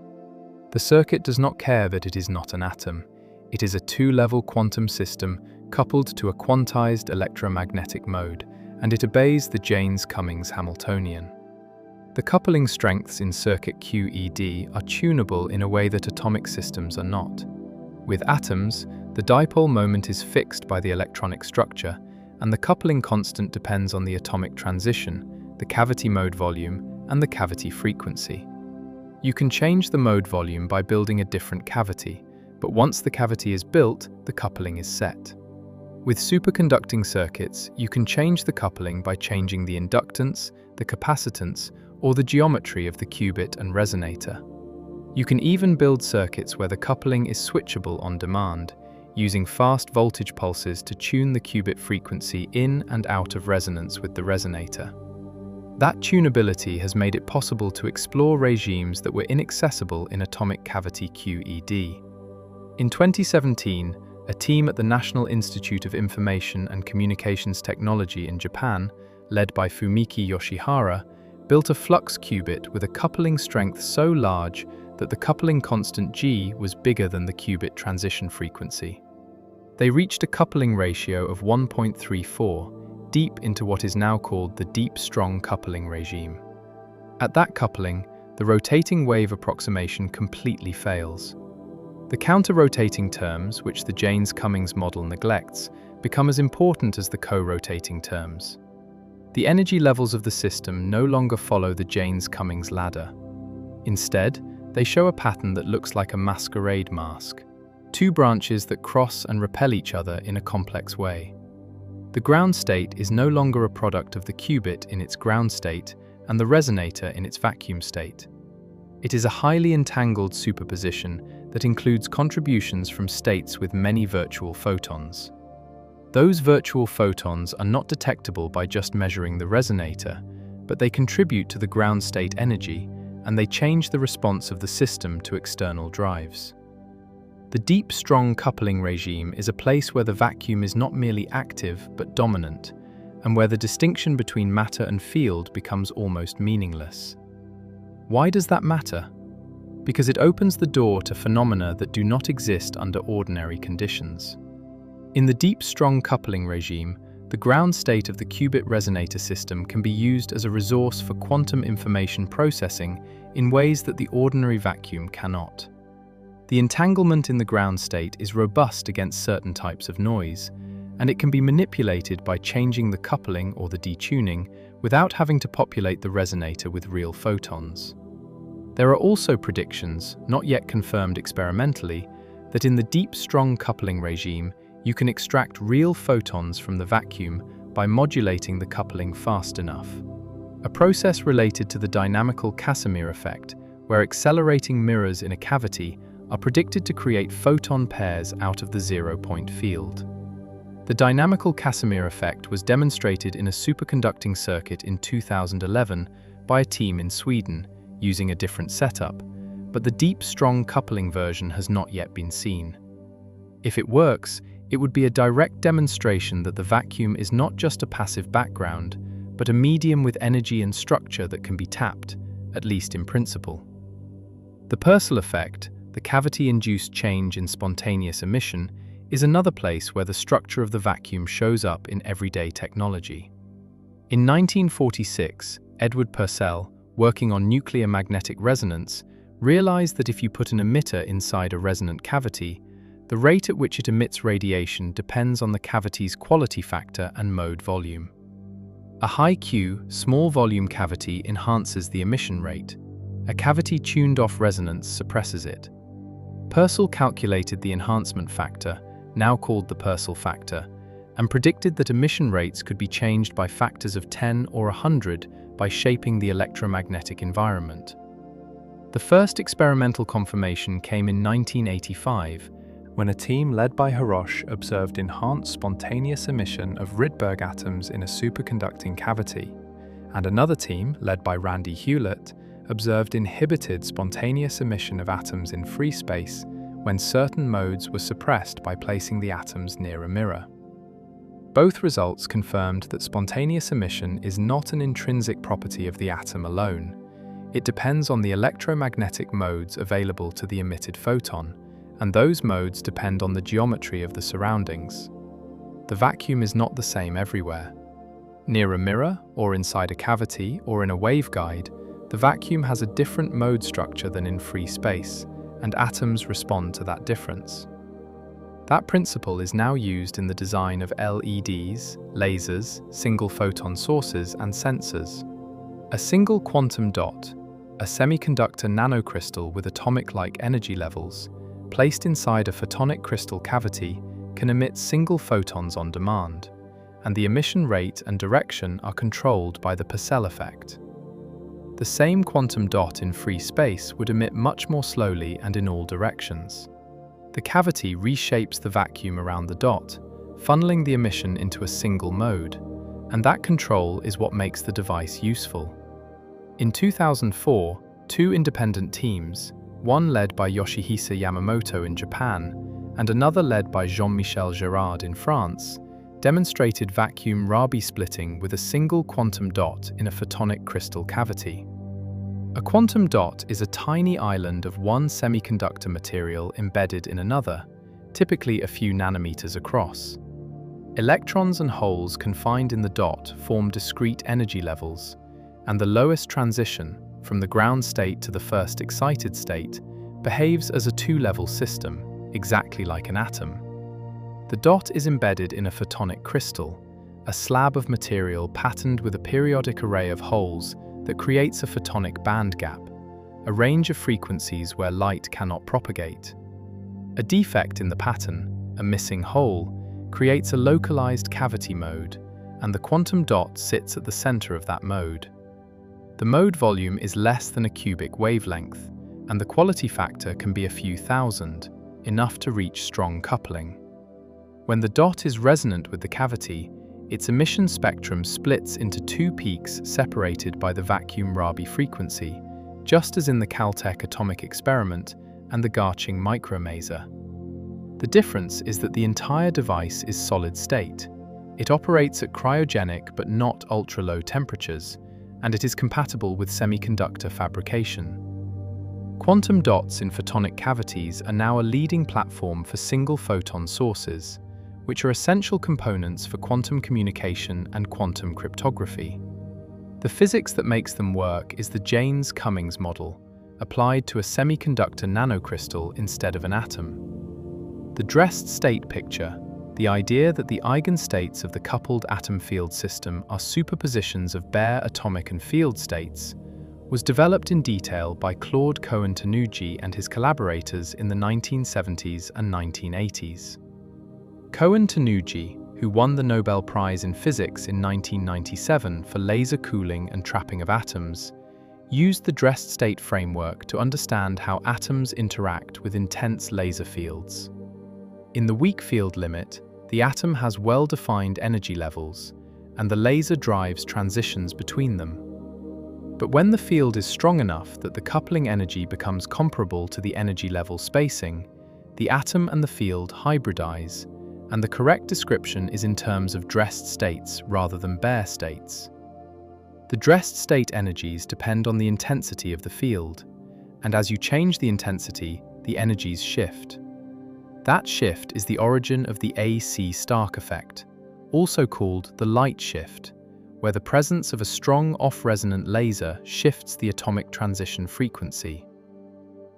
The circuit does not care that it is not an atom. It is a two-level quantum system coupled to a quantized electromagnetic mode, and it obeys the Jaynes-Cummings Hamiltonian. The coupling strengths in circuit-qed are tunable in a way that atomic systems are not. With atoms, the dipole moment is fixed by the electronic structure, and the coupling constant depends on the atomic transition, the cavity mode volume, and the cavity frequency. You can change the mode volume by building a different cavity, but once the cavity is built, the coupling is set. With superconducting circuits, you can change the coupling by changing the inductance, the capacitance, or the geometry of the qubit and resonator. You can even build circuits where the coupling is switchable on demand, using fast voltage pulses to tune the qubit frequency in and out of resonance with the resonator. That tunability has made it possible to explore regimes that were inaccessible in atomic cavity-qed. In 2017, a team at the National Institute of Information and Communications Technology in Japan, led by Fumiki Yoshihara, built a flux qubit with a coupling strength so large that the coupling constant G was bigger than the qubit transition frequency. They reached a coupling ratio of 1.34, deep into what is now called the deep strong coupling regime. At that coupling, the rotating wave approximation completely fails. The counter-rotating terms, which the Jaynes-Cummings-model neglects, become as important as the co-rotating terms. The energy levels of the system no longer follow the Jaynes-Cummings ladder. Instead, they show a pattern that looks like a masquerade mask. Two branches that cross and repel each other in a complex way. The ground state is no longer a product of the qubit in its ground state and the resonator in its vacuum state. It is a highly entangled superposition that includes contributions from states with many virtual photons. Those virtual photons are not detectable by just measuring the resonator, but they contribute to the ground state energy, and they change the response of the system to external drives. The deep strong coupling regime is a place where the vacuum is not merely active but dominant, and where the distinction between matter and field becomes almost meaningless. Why does that matter? Because it opens the door to phenomena that do not exist under ordinary conditions. In the deep strong coupling regime, the ground state of the qubit resonator system can be used as a resource for quantum information processing in ways that the ordinary vacuum cannot. The entanglement in the ground state is robust against certain types of noise, and it can be manipulated by changing the coupling or the detuning without having to populate the resonator with real photons. There are also predictions, not yet confirmed experimentally, that in the deep strong coupling regime, you can extract real photons from the vacuum by modulating the coupling fast enough. A process related to the dynamical Casimir effect, where accelerating mirrors in a cavity are predicted to create photon pairs out of the zero-point field. The dynamical Casimir effect was demonstrated in a superconducting circuit in 2011 by a team in Sweden, using a different setup, but the deep strong coupling version has not yet been seen. If it works, it would be a direct demonstration that the vacuum is not just a passive background, but a medium with energy and structure that can be tapped, at least in principle. The Purcell-effect, the cavity-induced change in spontaneous emission, is another place where the structure of the vacuum shows up in everyday technology. In 1946, Edward Purcell, working on nuclear magnetic resonance, realized that if you put an emitter inside a resonant cavity, the rate at which it emits radiation depends on the cavity's quality factor and mode volume. A high Q, small volume cavity enhances the emission rate. A cavity tuned off resonance suppresses it. Purcell calculated the enhancement factor, now called the Purcell factor, and predicted that emission rates could be changed by factors of 10 or 100 by shaping the electromagnetic environment. The first experimental confirmation came in 1985, when a team led by Haroche observed enhanced spontaneous emission of rydberg-atoms in a superconducting cavity, and another team, led by Randy Hewlett, observed inhibited spontaneous emission of atoms in free space when certain modes were suppressed by placing the atoms near a mirror. Both results confirmed that spontaneous emission is not an intrinsic property of the atom alone. It depends on the electromagnetic modes available to the emitted photon, and those modes depend on the geometry of the surroundings. The vacuum is not the same everywhere. Near a mirror, or inside a cavity, or in a waveguide, the vacuum has a different mode structure than in free space, and atoms respond to that difference. That principle is now used in the design of LEDs, lasers, single photon sources, and sensors. A single quantum dot, a semiconductor nanocrystal with atomic-like energy levels, placed inside a photonic crystal cavity, can emit single photons on demand, and the emission rate and direction are controlled by the Purcell-effect. The same quantum dot in free space would emit much more slowly and in all directions. The cavity reshapes the vacuum around the dot, funneling the emission into a single mode, and that control is what makes the device useful. In 2004, two independent teams, one led by Yoshihisa Yamamoto in Japan and another led by Jean-Michel Girard in France, demonstrated vacuum-Rabi splitting with a single quantum dot in a photonic crystal cavity. A quantum dot is a tiny island of one semiconductor material embedded in another, typically a few nanometers across. Electrons and holes confined in the dot form discrete energy levels, and the lowest transition, from the ground state to the first excited state, behaves as a two-level system, exactly like an atom. The dot is embedded in a photonic crystal, a slab of material patterned with a periodic array of holes that creates a photonic band gap, a range of frequencies where light cannot propagate. A defect in the pattern, a missing hole, creates a localized cavity mode, and the quantum dot sits at the center of that mode. The mode volume is less than a cubic wavelength, and the quality factor can be a few thousand, enough to reach strong coupling. When the dot is resonant with the cavity, its emission spectrum splits into two peaks separated by the vacuum-Rabi frequency, just as in the Caltech atomic experiment and the Garching micromaser. The difference is that the entire device is solid state. It operates at cryogenic but not ultra-low temperatures, and it is compatible with semiconductor fabrication. Quantum dots in photonic cavities are now a leading platform for single photon sources, which are essential components for quantum communication and quantum cryptography. The physics that makes them work is the jaynes-cummings-model, applied to a semiconductor nanocrystal instead of an atom. The dressed state picture, the idea that the eigenstates of the coupled atom field system are superpositions of bare atomic and field states, was developed in detail by Claude Cohen-Tanuji and his collaborators in the 1970s and 1980s. Cohen-Tanuji, who won the Nobel Prize in Physics in 1997 for laser cooling and trapping of atoms, used the dressed state framework to understand how atoms interact with intense laser fields. In the weak field limit, the atom has well-defined energy levels, and the laser drives transitions between them. But when the field is strong enough that the coupling energy becomes comparable to the energy level spacing, the atom and the field hybridize, and the correct description is in terms of dressed states rather than bare states. The dressed state energies depend on the intensity of the field, and as you change the intensity, the energies shift. That shift is the origin of the AC Stark effect, also called the light shift, where the presence of a strong off-resonant laser shifts the atomic transition frequency.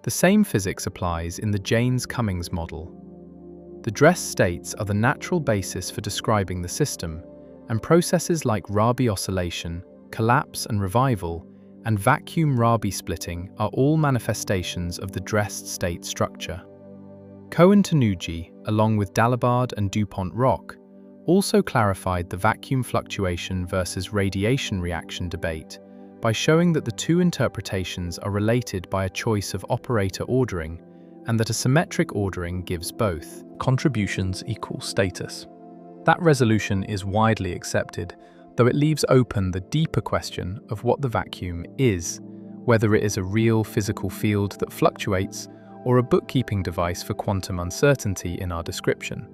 The same physics applies in the Jaynes-Cummings-model. The dressed states are the natural basis for describing the system, and processes like Rabi oscillation, collapse and revival, and vacuum-Rabi splitting are all manifestations of the dressed state structure. Cohen-Tanuji, along with Dalibard and DuPont-Rock, also clarified the vacuum fluctuation versus radiation reaction debate by showing that the two interpretations are related by a choice of operator ordering, and that a symmetric ordering gives both. Contributions equal status. That resolution is widely accepted, though it leaves open the deeper question of what the vacuum is, whether it is a real physical field that fluctuates or a bookkeeping device for quantum uncertainty in our description.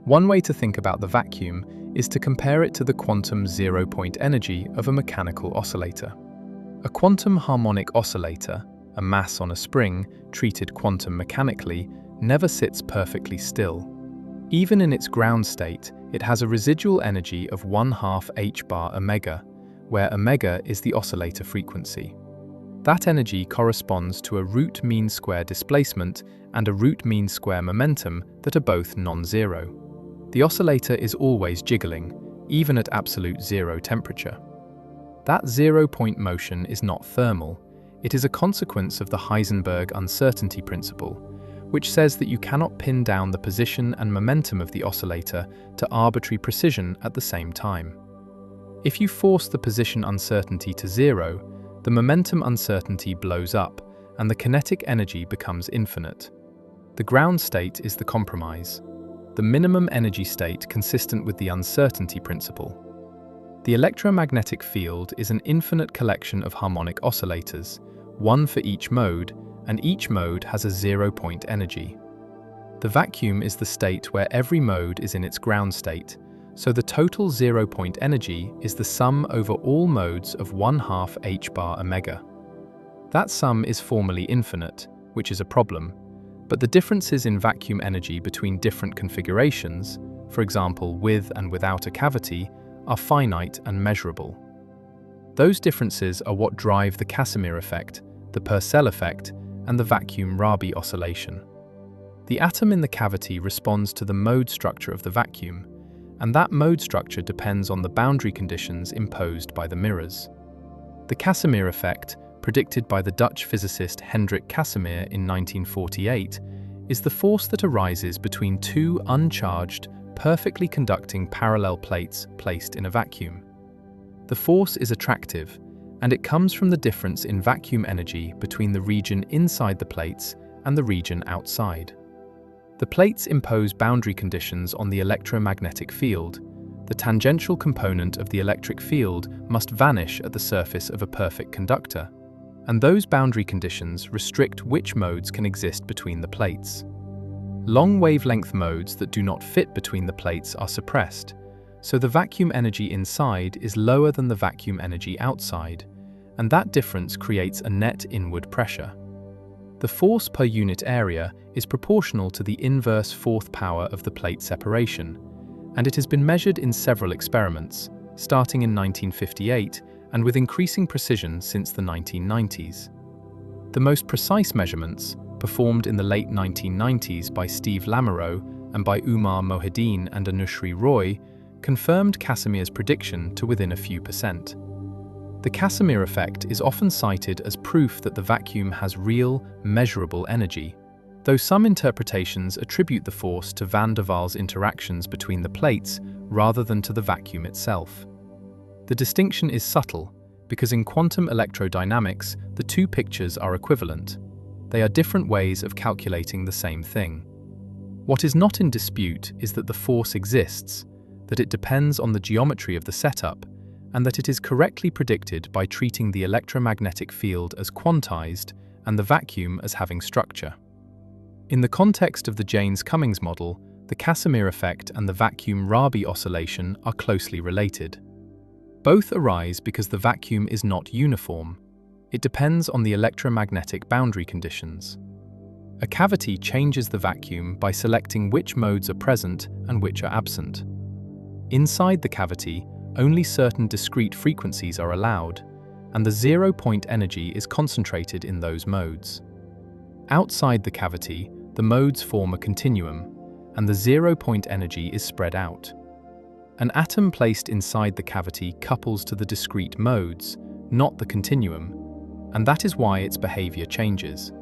One way to think about the vacuum is to compare it to the quantum zero-point energy of a mechanical oscillator. A quantum harmonic oscillator, a mass on a spring treated quantum mechanically, never sits perfectly still. Even in its ground state, it has a residual energy of 1/2 h-bar omega, where omega is the oscillator frequency. That energy corresponds to a root mean square displacement and a root mean square momentum that are both non-zero. The oscillator is always jiggling, even at absolute zero temperature. That zero-point motion is not thermal. It is a consequence of the Heisenberg uncertainty principle, which says that you cannot pin down the position and momentum of the oscillator to arbitrary precision at the same time. If you force the position uncertainty to zero, the momentum uncertainty blows up, and the kinetic energy becomes infinite. The ground state is the compromise, the minimum energy state consistent with the uncertainty principle. The electromagnetic field is an infinite collection of harmonic oscillators, one for each mode, and each mode has a zero-point energy. The vacuum is the state where every mode is in its ground state, so the total zero-point energy is the sum over all modes of 1/2 h-bar omega. That sum is formally infinite, which is a problem, but the differences in vacuum energy between different configurations, for example with and without a cavity, are finite and measurable. Those differences are what drive the Casimir effect, the Purcell-effect, and the vacuum-Rabi oscillation. The atom in the cavity responds to the mode structure of the vacuum, and that mode structure depends on the boundary conditions imposed by the mirrors. The Casimir effect, predicted by the Dutch physicist Hendrik Casimir in 1948, is the force that arises between two uncharged, perfectly conducting parallel plates placed in a vacuum. The force is attractive, and it comes from the difference in vacuum energy between the region inside the plates and the region outside. The plates impose boundary conditions on the electromagnetic field. The tangential component of the electric field must vanish at the surface of a perfect conductor, and those boundary conditions restrict which modes can exist between the plates. Long wavelength modes that do not fit between the plates are suppressed, so the vacuum energy inside is lower than the vacuum energy outside, and that difference creates a net inward pressure. The force per unit area is proportional to the inverse fourth power of the plate separation, and it has been measured in several experiments, starting in 1958 and with increasing precision since the 1990s. The most precise measurements, performed in the late 1990s by Steve Lamoureux and by Umar Mohideen and Anushri Roy, confirmed Casimir's prediction to within a few percent. The Casimir effect is often cited as proof that the vacuum has real, measurable energy, though some interpretations attribute the force to van der Waals interactions between the plates rather than to the vacuum itself. The distinction is subtle, because in quantum electrodynamics, the two pictures are equivalent. They are different ways of calculating the same thing. What is not in dispute is that the force exists, that it depends on the geometry of the setup, and that it is correctly predicted by treating the electromagnetic field as quantized and the vacuum as having structure. In the context of the Jaynes-Cummings model, the Casimir effect and the vacuum-Rabi oscillation are closely related. Both arise because the vacuum is not uniform. It depends on the electromagnetic boundary conditions. A cavity changes the vacuum by selecting which modes are present and which are absent. Inside the cavity, only certain discrete frequencies are allowed, and the zero-point energy is concentrated in those modes. Outside the cavity, the modes form a continuum, and the zero-point energy is spread out. An atom placed inside the cavity couples to the discrete modes, not the continuum, and that is why its behavior changes.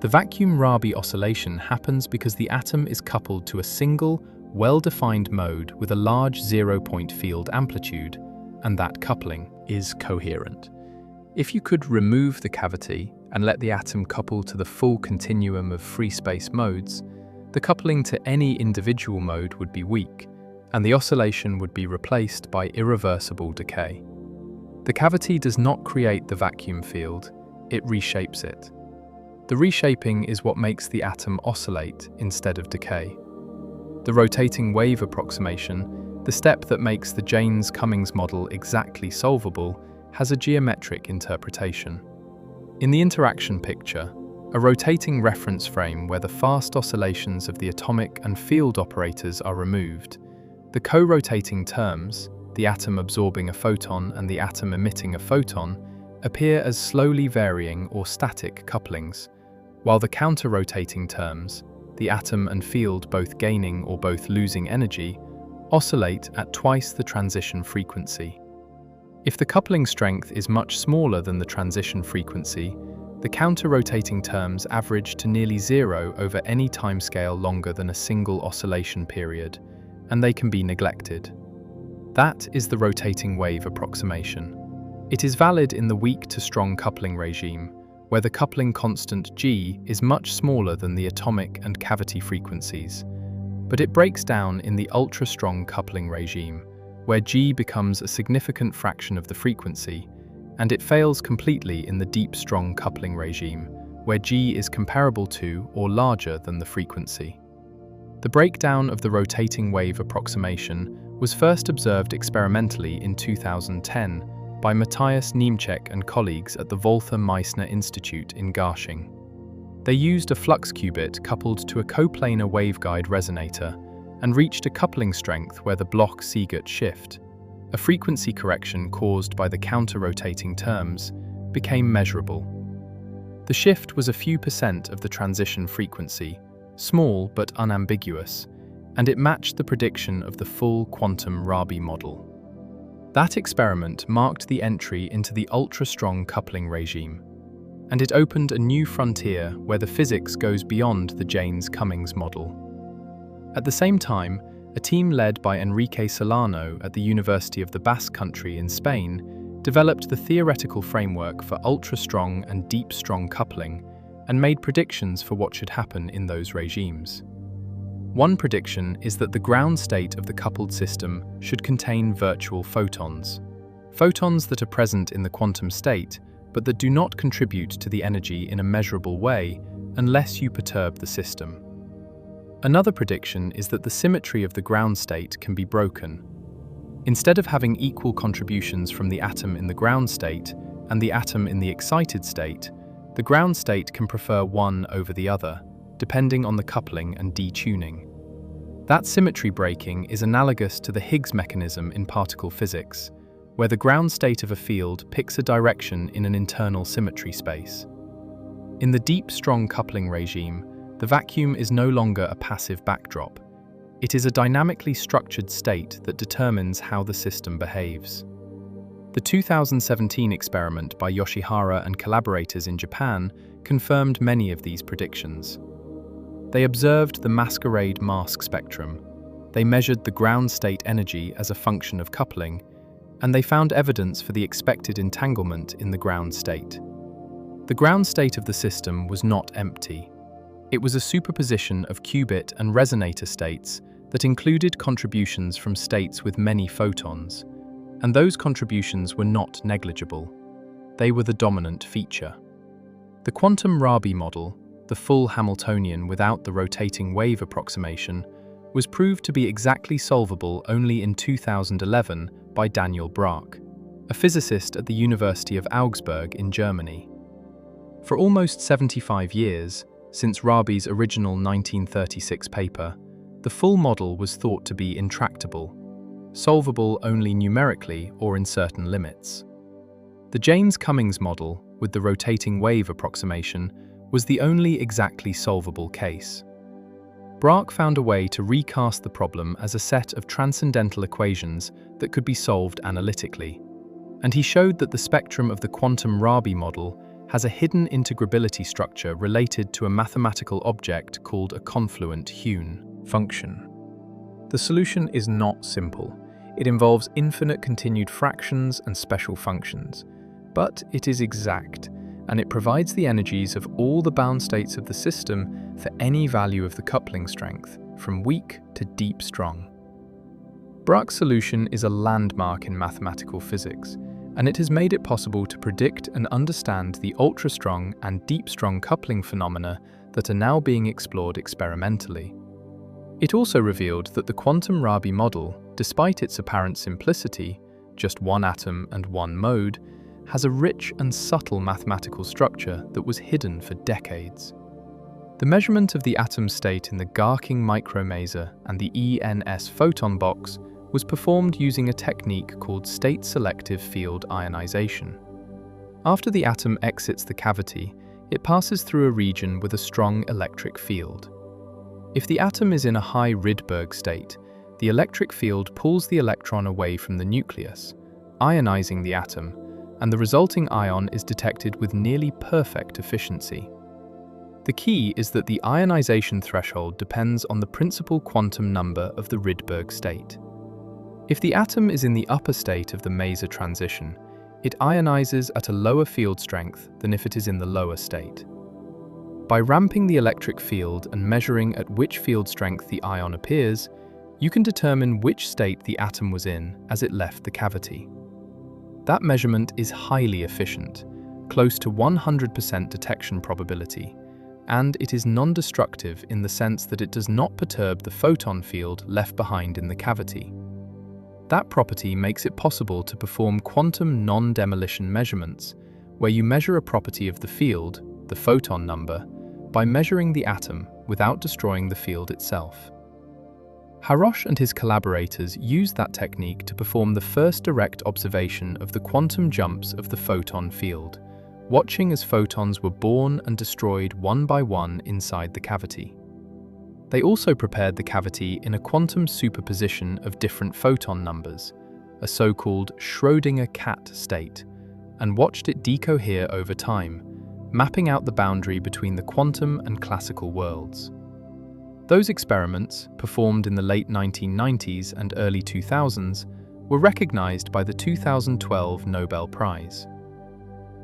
The vacuum-Rabi oscillation happens because the atom is coupled to a single, well-defined mode with a large zero-point field amplitude, and that coupling is coherent. If you could remove the cavity and let the atom couple to the full continuum of free space modes, the coupling to any individual mode would be weak, and the oscillation would be replaced by irreversible decay. The cavity does not create the vacuum field, it reshapes it. The reshaping is what makes the atom oscillate instead of decay. The rotating-wave approximation, the step that makes the jaynes-cummings-model exactly solvable, has a geometric interpretation. In the interaction picture, a rotating reference frame where the fast oscillations of the atomic and field operators are removed, the co-rotating terms, the atom absorbing a photon and the atom emitting a photon, appear as slowly varying or static couplings, while the counter-rotating terms, the atom and field both gaining or both losing energy, oscillate at twice the transition frequency. If the coupling strength is much smaller than the transition frequency, the counter-rotating terms average to nearly zero over any timescale longer than a single oscillation period, and they can be neglected. That is the rotating wave approximation. It is valid in the weak to strong coupling regime, where the coupling constant G is much smaller than the atomic and cavity frequencies, but it breaks down in the ultra-strong coupling regime, where G becomes a significant fraction of the frequency, and it fails completely in the deep strong coupling regime, where G is comparable to or larger than the frequency. The breakdown of the rotating wave approximation was first observed experimentally in 2010 by Matthias Niemczek and colleagues at the Walther-Meissner Institute in Garching. They used a flux qubit coupled to a coplanar waveguide resonator and reached a coupling strength where the Bloch-Siegert shift, a frequency correction caused by the counter-rotating terms, became measurable. The shift was a few % of the transition frequency, small but unambiguous, and it matched the prediction of the full quantum-rabi-model. That experiment marked the entry into the ultra-strong coupling regime, and it opened a new frontier where the physics goes beyond the Jaynes-Cummings-model. At the same time, a team led by Enrique Solano at the University of the Basque Country in Spain developed the theoretical framework for ultra-strong and deep-strong coupling and made predictions for what should happen in those regimes. One prediction is that the ground state of the coupled system should contain virtual photons. Photons that are present in the quantum state, but that do not contribute to the energy in a measurable way unless you perturb the system. Another prediction is that the symmetry of the ground state can be broken. Instead of having equal contributions from the atom in the ground state and the atom in the excited state, the ground state can prefer one over the other, depending on the coupling and detuning. That symmetry breaking is analogous to the Higgs mechanism in particle physics, where the ground state of a field picks a direction in an internal symmetry space. In the deep, strong coupling regime, the vacuum is no longer a passive backdrop. It is a dynamically structured state that determines how the system behaves. The 2017 experiment by Yoshihara and collaborators in Japan confirmed many of these predictions. They observed the masquerade mask spectrum, they measured the ground state energy as a function of coupling, and they found evidence for the expected entanglement in the ground state. The ground state of the system was not empty. It was a superposition of qubit and resonator states that included contributions from states with many photons, and those contributions were not negligible. They were the dominant feature. The quantum-rabi-model, the full Hamiltonian without the rotating wave approximation, was proved to be exactly solvable only in 2011 by Daniel Brach, a physicist at the University of Augsburg in Germany. For almost 75 years, since Rabi's original 1936 paper, the full model was thought to be intractable, solvable only numerically or in certain limits. The Jaynes-Cummings-model, with the rotating-wave approximation, was the only exactly solvable case. Brach found a way to recast the problem as a set of transcendental equations that could be solved analytically, and he showed that the spectrum of the quantum-Rabi-model has a hidden integrability structure related to a mathematical object called a confluent Hune function. The solution is not simple. It involves infinite continued fractions and special functions, but it is exact, and it provides the energies of all the bound states of the system for any value of the coupling strength, from weak to deep strong. Brach's solution is a landmark in mathematical physics, and it has made it possible to predict and understand the ultra-strong and deep-strong coupling phenomena that are now being explored experimentally. It also revealed that the quantum-Rabi-model, despite its apparent simplicity, just one atom and one mode, has a rich and subtle mathematical structure that was hidden for decades. The measurement of the atom state in the Garching micromaser and the ENS photon box was performed using a technique called state-selective field ionization. After the atom exits the cavity, it passes through a region with a strong electric field. If the atom is in a high Rydberg state, the electric field pulls the electron away from the nucleus, ionizing the atom, and the resulting ion is detected with nearly perfect efficiency. The key is that the ionization threshold depends on the principal quantum number of the Rydberg state. If the atom is in the upper state of the maser transition, it ionizes at a lower field strength than if it is in the lower state. By ramping the electric field and measuring at which field strength the ion appears, you can determine which state the atom was in as it left the cavity. That measurement is highly efficient, close to 100% detection probability, and it is non-destructive in the sense that it does not perturb the photon field left behind in the cavity. That property makes it possible to perform quantum non-demolition measurements, where you measure a property of the field, the photon number, by measuring the atom without destroying the field itself. Haroche and his collaborators used that technique to perform the first direct observation of the quantum jumps of the photon field, watching as photons were born and destroyed one by one inside the cavity. They also prepared the cavity in a quantum superposition of different photon numbers, a so-called Schrödinger-cat state, and watched it decohere over time, mapping out the boundary between the quantum and classical worlds. Those experiments, performed in the late 1990s and early 2000s, were recognized by the 2012 Nobel Prize.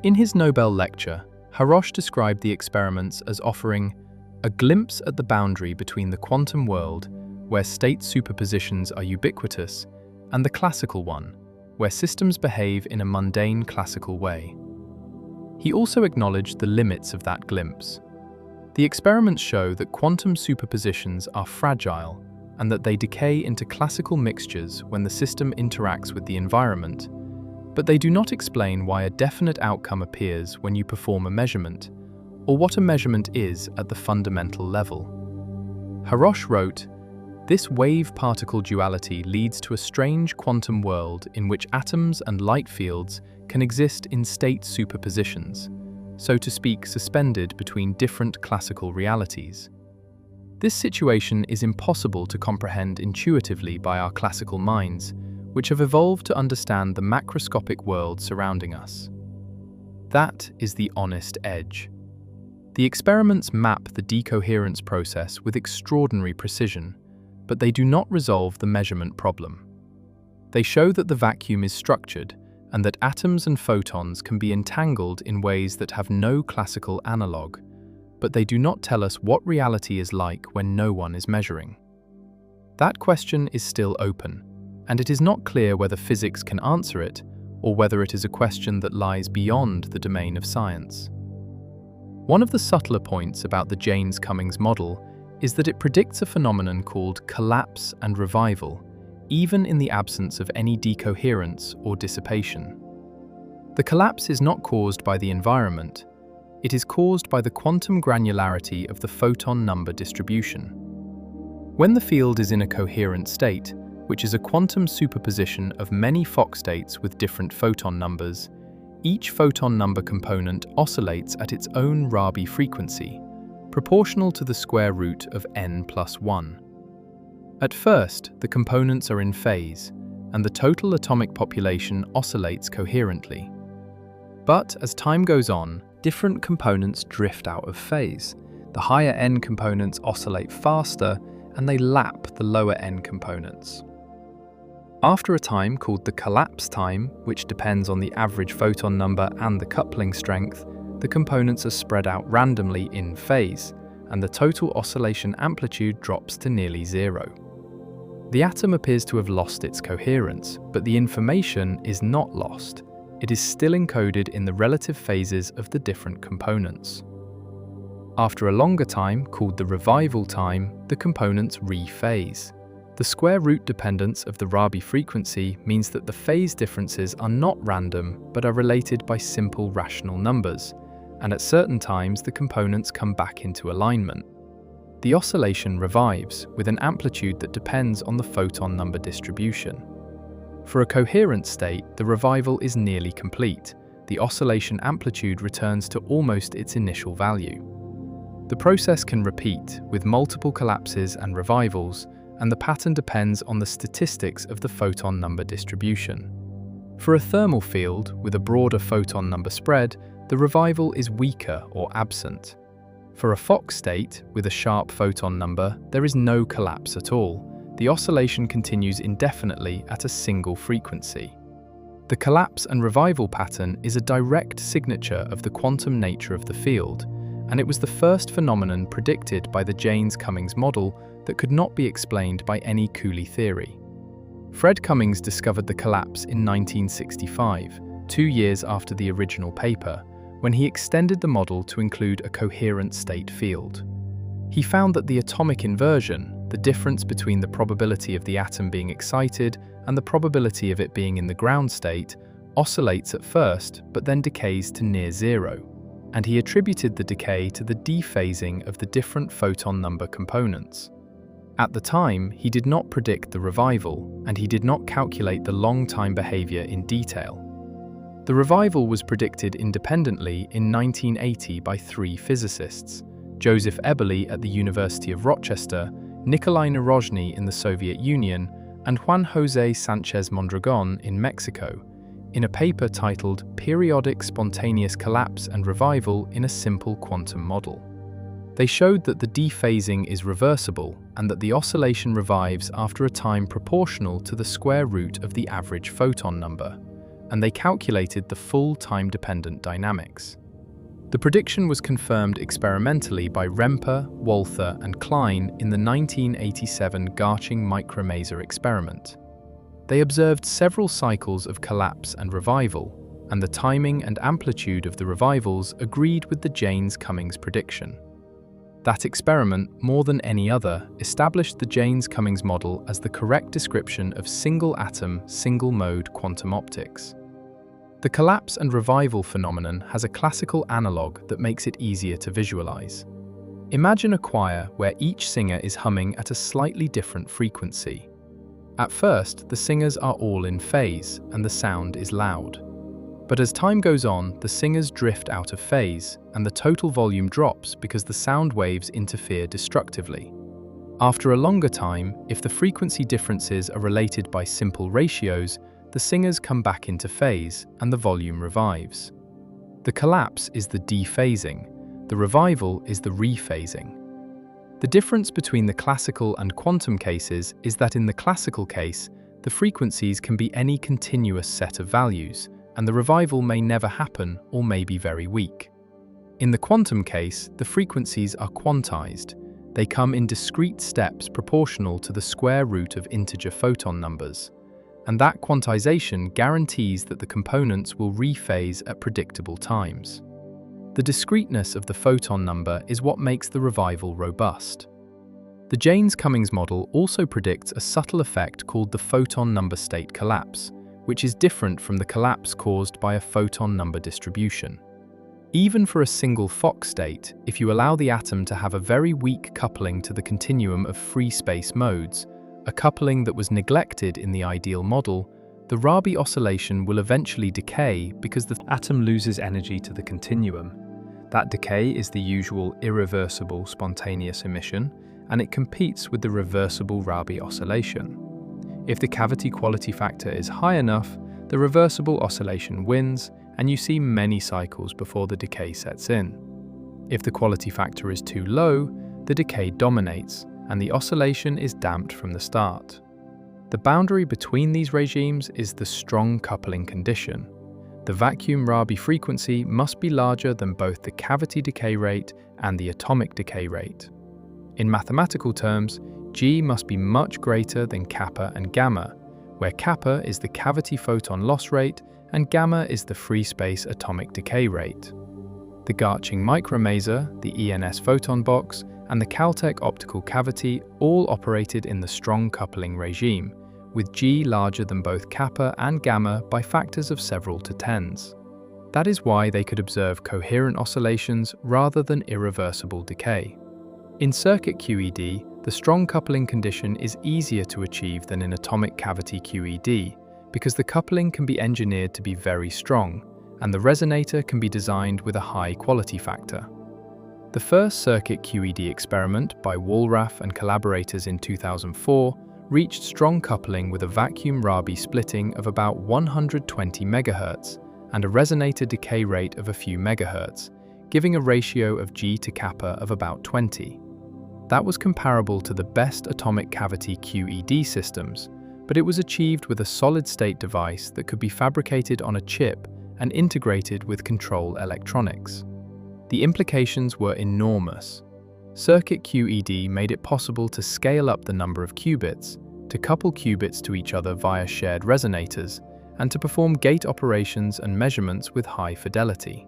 In his Nobel lecture, Haroche described the experiments as offering a glimpse at the boundary between the quantum world, where state superpositions are ubiquitous, and the classical one, where systems behave in a mundane classical way. He also acknowledged the limits of that glimpse. The experiments show that quantum superpositions are fragile and that they decay into classical mixtures when the system interacts with the environment, but they do not explain why a definite outcome appears when you perform a measurement, or what a measurement is at the fundamental level. Haroche wrote, "This wave-particle duality leads to a strange quantum world in which atoms and light fields can exist in state superpositions, so to speak suspended between different classical realities. This situation is impossible to comprehend intuitively by our classical minds, which have evolved to understand the macroscopic world surrounding us. That is the honest edge." The experiments map the decoherence process with extraordinary precision, but they do not resolve the measurement problem. They show that the vacuum is structured and that atoms and photons can be entangled in ways that have no classical analog, but they do not tell us what reality is like when no one is measuring. That question is still open, and it is not clear whether physics can answer it or whether it is a question that lies beyond the domain of science. One of the subtler points about the Jaynes-Cummings model is that it predicts a phenomenon called collapse and revival, even in the absence of any decoherence or dissipation. The collapse is not caused by the environment. It is caused by the quantum granularity of the photon number distribution. When the field is in a coherent state, which is a quantum superposition of many Fock states with different photon numbers, each photon number component oscillates at its own Rabi frequency, proportional to the square root of n+1. At first, the components are in phase, and the total atomic population oscillates coherently. But as time goes on, different components drift out of phase. The higher n components oscillate faster, and they lap the lower n components. After a time called the collapse time, which depends on the average photon number and the coupling strength, the components are spread out randomly in phase, and the total oscillation amplitude drops to nearly zero. The atom appears to have lost its coherence, but the information is not lost. It is still encoded in the relative phases of the different components. After a longer time, called the revival time, the components rephase. The square root dependence of the Rabi frequency means that the phase differences are not random, but are related by simple rational numbers, and at certain times the components come back into alignment. The oscillation revives, with an amplitude that depends on the photon number distribution. For a coherent state, the revival is nearly complete. The oscillation amplitude returns to almost its initial value. The process can repeat, with multiple collapses and revivals, and the pattern depends on the statistics of the photon number distribution. For a thermal field with a broader photon number spread, the revival is weaker or absent. For a Fock state with a sharp photon number, there is no collapse at all. The oscillation continues indefinitely at a single frequency. The collapse and revival pattern is a direct signature of the quantum nature of the field, and it was the first phenomenon predicted by the Jaynes-Cummings-model that could not be explained by any Coulomb theory. Fred Cummings discovered the collapse in 1965, 2 years after the original paper, when he extended the model to include a coherent state field. He found that the atomic inversion, the difference between the probability of the atom being excited and the probability of it being in the ground state, oscillates at first but then decays to near zero, and he attributed the decay to the dephasing of the different photon number components. At the time, he did not predict the revival, and he did not calculate the long-time behavior in detail. The revival was predicted independently in 1980 by 3 physicists: Joseph Eberle at the University of Rochester, Nikolai Narozhny in the Soviet Union, and Juan José Sánchez Mondragón in Mexico, in a paper titled Periodic Spontaneous Collapse and Revival in a Simple Quantum Model. They showed that the dephasing is reversible and that the oscillation revives after a time proportional to the square root of the average photon number, and they calculated the full time-dependent dynamics. The prediction was confirmed experimentally by Rempe, Walther, and Klein in the 1987 Garching micromaser experiment. They observed several cycles of collapse and revival, and the timing and amplitude of the revivals agreed with the Jaynes-Cummings prediction. That experiment, more than any other, established the Jaynes-Cummings model as the correct description of single-atom, single-mode quantum optics. The collapse and revival phenomenon has a classical analogue that makes it easier to visualize. Imagine a choir where each singer is humming at a slightly different frequency. At first, the singers are all in phase, and the sound is loud. But as time goes on, the singers drift out of phase, and the total volume drops because the sound waves interfere destructively. After a longer time, if the frequency differences are related by simple ratios, the singers come back into phase, and the volume revives. The collapse is the dephasing, the revival is the rephasing. The difference between the classical and quantum cases is that in the classical case, the frequencies can be any continuous set of values, and the revival may never happen or may be very weak. In the quantum case, the frequencies are quantized. They come in discrete steps proportional to the square root of integer photon numbers, and that quantization guarantees that the components will rephase at predictable times. The discreteness of the photon number is what makes the revival robust. The Jaynes-Cummings model also predicts a subtle effect called the photon-number state collapse, which is different from the collapse caused by a photon-number distribution. Even for a single Fock state, if you allow the atom to have a very weak coupling to the continuum of free space modes, a coupling that was neglected in the ideal model, the Rabi oscillation will eventually decay because the atom loses energy to the continuum. That decay is the usual irreversible spontaneous emission, and it competes with the reversible Rabi oscillation. If the cavity quality factor is high enough, the reversible oscillation wins, and you see many cycles before the decay sets in. If the quality factor is too low, the decay dominates, and the oscillation is damped from the start. The boundary between these regimes is the strong coupling condition. The vacuum-Rabi frequency must be larger than both the cavity decay rate and the atomic decay rate. In mathematical terms, G must be much greater than kappa and gamma, where kappa is the cavity photon loss rate and gamma is the free space atomic decay rate. The Garching micromaser, the ENS photon box, and the Caltech optical cavity all operated in the strong coupling regime, with G larger than both kappa and gamma by factors of several to tens. That is why they could observe coherent oscillations rather than irreversible decay. In circuit-qed, the strong coupling condition is easier to achieve than in atomic cavity-qed, because the coupling can be engineered to be very strong, and the resonator can be designed with a high quality factor. The first circuit-qed experiment by Wallraff and collaborators in 2004 reached strong coupling with a vacuum-Rabi splitting of about 120 MHz and a resonator decay rate of a few megahertz, giving a ratio of G to kappa of about 20. That was comparable to the best atomic cavity-qed systems, but it was achieved with a solid-state device that could be fabricated on a chip and integrated with control electronics. The implications were enormous. Circuit-qed made it possible to scale up the number of qubits, to couple qubits to each other via shared resonators, and to perform gate operations and measurements with high fidelity.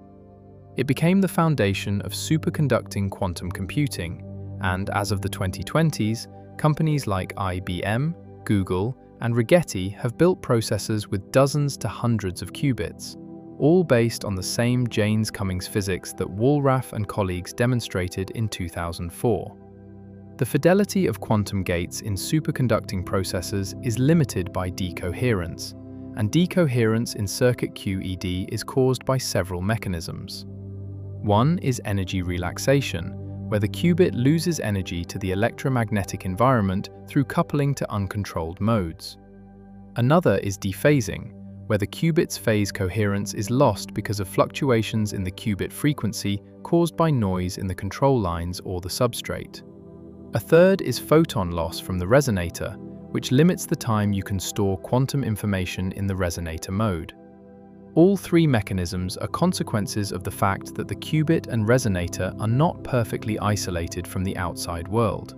It became the foundation of superconducting quantum computing, and as of the 2020s, companies like IBM, Google, and Rigetti have built processors with dozens to hundreds of qubits, all based on the same Jaynes-Cummings physics that Wallraff and colleagues demonstrated in 2004. The fidelity of quantum gates in superconducting processors is limited by decoherence, and decoherence in circuit-qed is caused by several mechanisms. One is energy relaxation, where the qubit loses energy to the electromagnetic environment through coupling to uncontrolled modes. Another is dephasing, where the qubit's phase coherence is lost because of fluctuations in the qubit frequency caused by noise in the control lines or the substrate. A third is photon loss from the resonator, which limits the time you can store quantum information in the resonator mode. All three mechanisms are consequences of the fact that the qubit and resonator are not perfectly isolated from the outside world.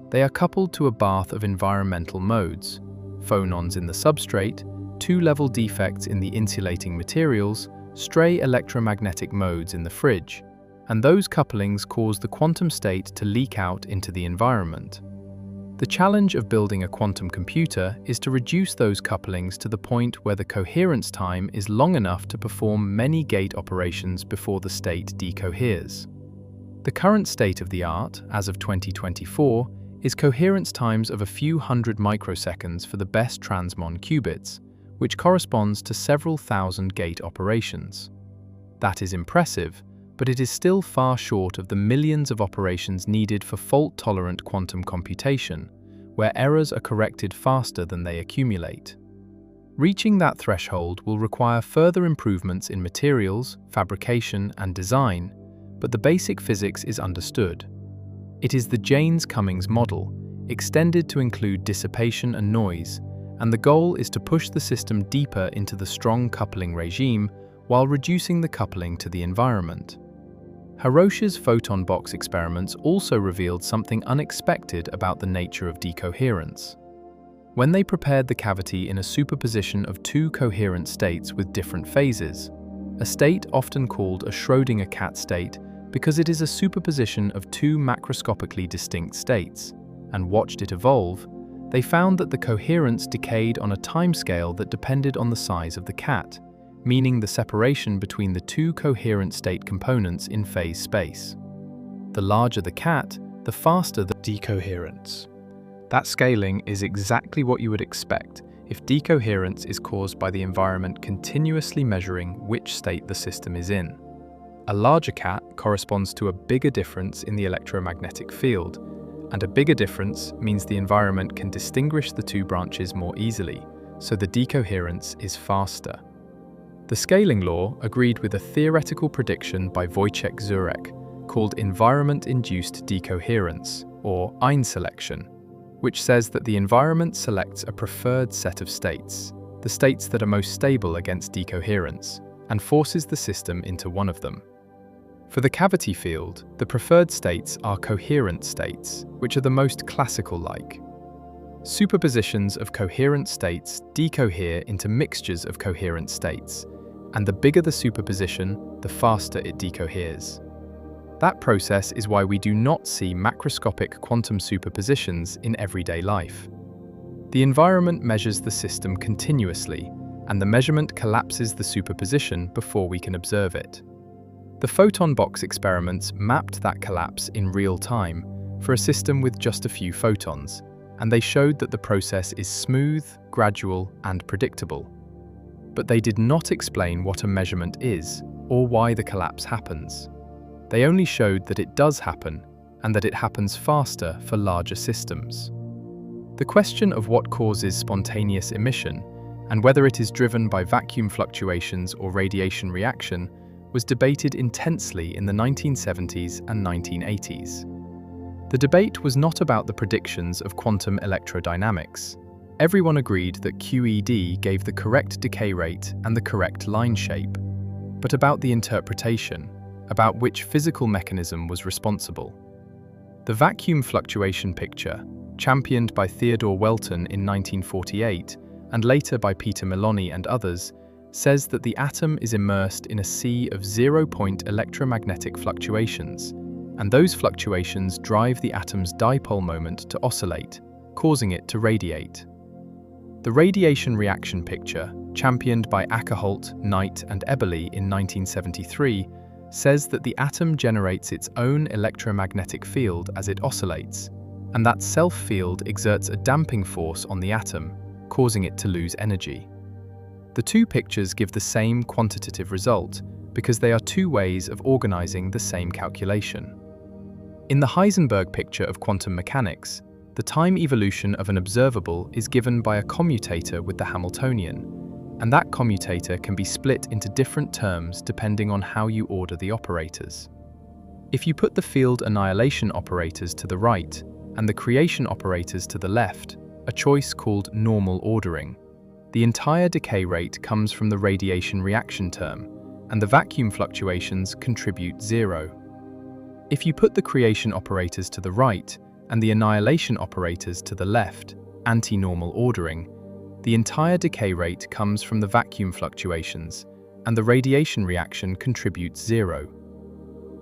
They are coupled to a bath of environmental modes: phonons in the substrate, two-level defects in the insulating materials, stray electromagnetic modes in the fridge, and those couplings cause the quantum state to leak out into the environment. The challenge of building a quantum computer is to reduce those couplings to the point where the coherence time is long enough to perform many gate operations before the state decoheres. The current state of the art, as of 2024, is coherence times of a few hundred microseconds for the best transmon-qubits, which corresponds to several thousand gate operations. That is impressive, but it is still far short of the millions of operations needed for fault-tolerant quantum computation, where errors are corrected faster than they accumulate. Reaching that threshold will require further improvements in materials, fabrication, and design, but the basic physics is understood. It is the Jaynes-Cummings-model, extended to include dissipation and noise, and the goal is to push the system deeper into the strong coupling regime while reducing the coupling to the environment. Haroche's photon box experiments also revealed something unexpected about the nature of decoherence. When they prepared the cavity in a superposition of two coherent states with different phases, a state often called a Schrödinger cat state because it is a superposition of two macroscopically distinct states, and watched it evolve, they found that the coherence decayed on a timescale that depended on the size of the cat, meaning the separation between the two coherent state components in phase space. The larger the cat, the faster the decoherence. That scaling is exactly what you would expect if decoherence is caused by the environment continuously measuring which state the system is in. A larger cat corresponds to a bigger difference in the electromagnetic field, and a bigger difference means the environment can distinguish the two branches more easily, so the decoherence is faster. The scaling law agreed with a theoretical prediction by Wojciech Zurek called environment-induced decoherence, or einselection, which says that the environment selects a preferred set of states, the states that are most stable against decoherence, and forces the system into one of them. For the cavity field, the preferred states are coherent states, which are the most classical-like. Superpositions of coherent states decohere into mixtures of coherent states, and the bigger the superposition, the faster it decoheres. That process is why we do not see macroscopic quantum superpositions in everyday life. The environment measures the system continuously, and the measurement collapses the superposition before we can observe it. The photon box experiments mapped that collapse in real time for a system with just a few photons, and they showed that the process is smooth, gradual, and predictable. But they did not explain what a measurement is or why the collapse happens. They only showed that it does happen and that it happens faster for larger systems. The question of what causes spontaneous emission and whether it is driven by vacuum fluctuations or radiation reaction was debated intensely in the 1970s and 1980s. The debate was not about the predictions of quantum electrodynamics. Everyone agreed that QED gave the correct decay rate and the correct line shape, but about the interpretation, about which physical mechanism was responsible. The vacuum fluctuation picture, championed by Theodore Welton in 1948 and later by Peter Miloni and others, says that the atom is immersed in a sea of zero-point electromagnetic fluctuations, and those fluctuations drive the atom's dipole moment to oscillate, causing it to radiate. The radiation reaction picture, championed by Ackerholt, Knight, and Eberle in 1973, says that the atom generates its own electromagnetic field as it oscillates, and that self-field exerts a damping force on the atom, causing it to lose energy. The two pictures give the same quantitative result because they are two ways of organizing the same calculation. In the Heisenberg picture of quantum mechanics, the time evolution of an observable is given by a commutator with the Hamiltonian, and that commutator can be split into different terms depending on how you order the operators. If you put the field annihilation operators to the right and the creation operators to the left, a choice called normal ordering, the entire decay rate comes from the radiation reaction term, and the vacuum fluctuations contribute zero. If you put the creation operators to the right and the annihilation operators to the left, anti-normal ordering, the entire decay rate comes from the vacuum fluctuations, and the radiation reaction contributes zero.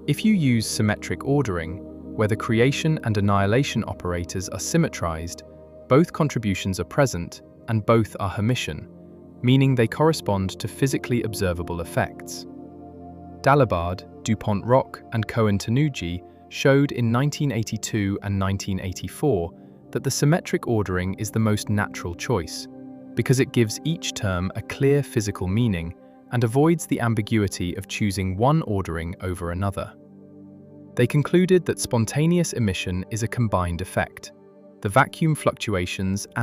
If you use symmetric ordering, where the creation and annihilation operators are symmetrized, both contributions are present, and both are Hermitian, meaning they correspond to physically observable effects. Dalibard, Dupont-Roch, and Cohen-Tanuji showed in 1982 and 1984 that the symmetric ordering is the most natural choice, because it gives each term a clear physical meaning and avoids the ambiguity of choosing one ordering over another. They concluded that spontaneous emission is a combined effect. The vacuum fluctuations and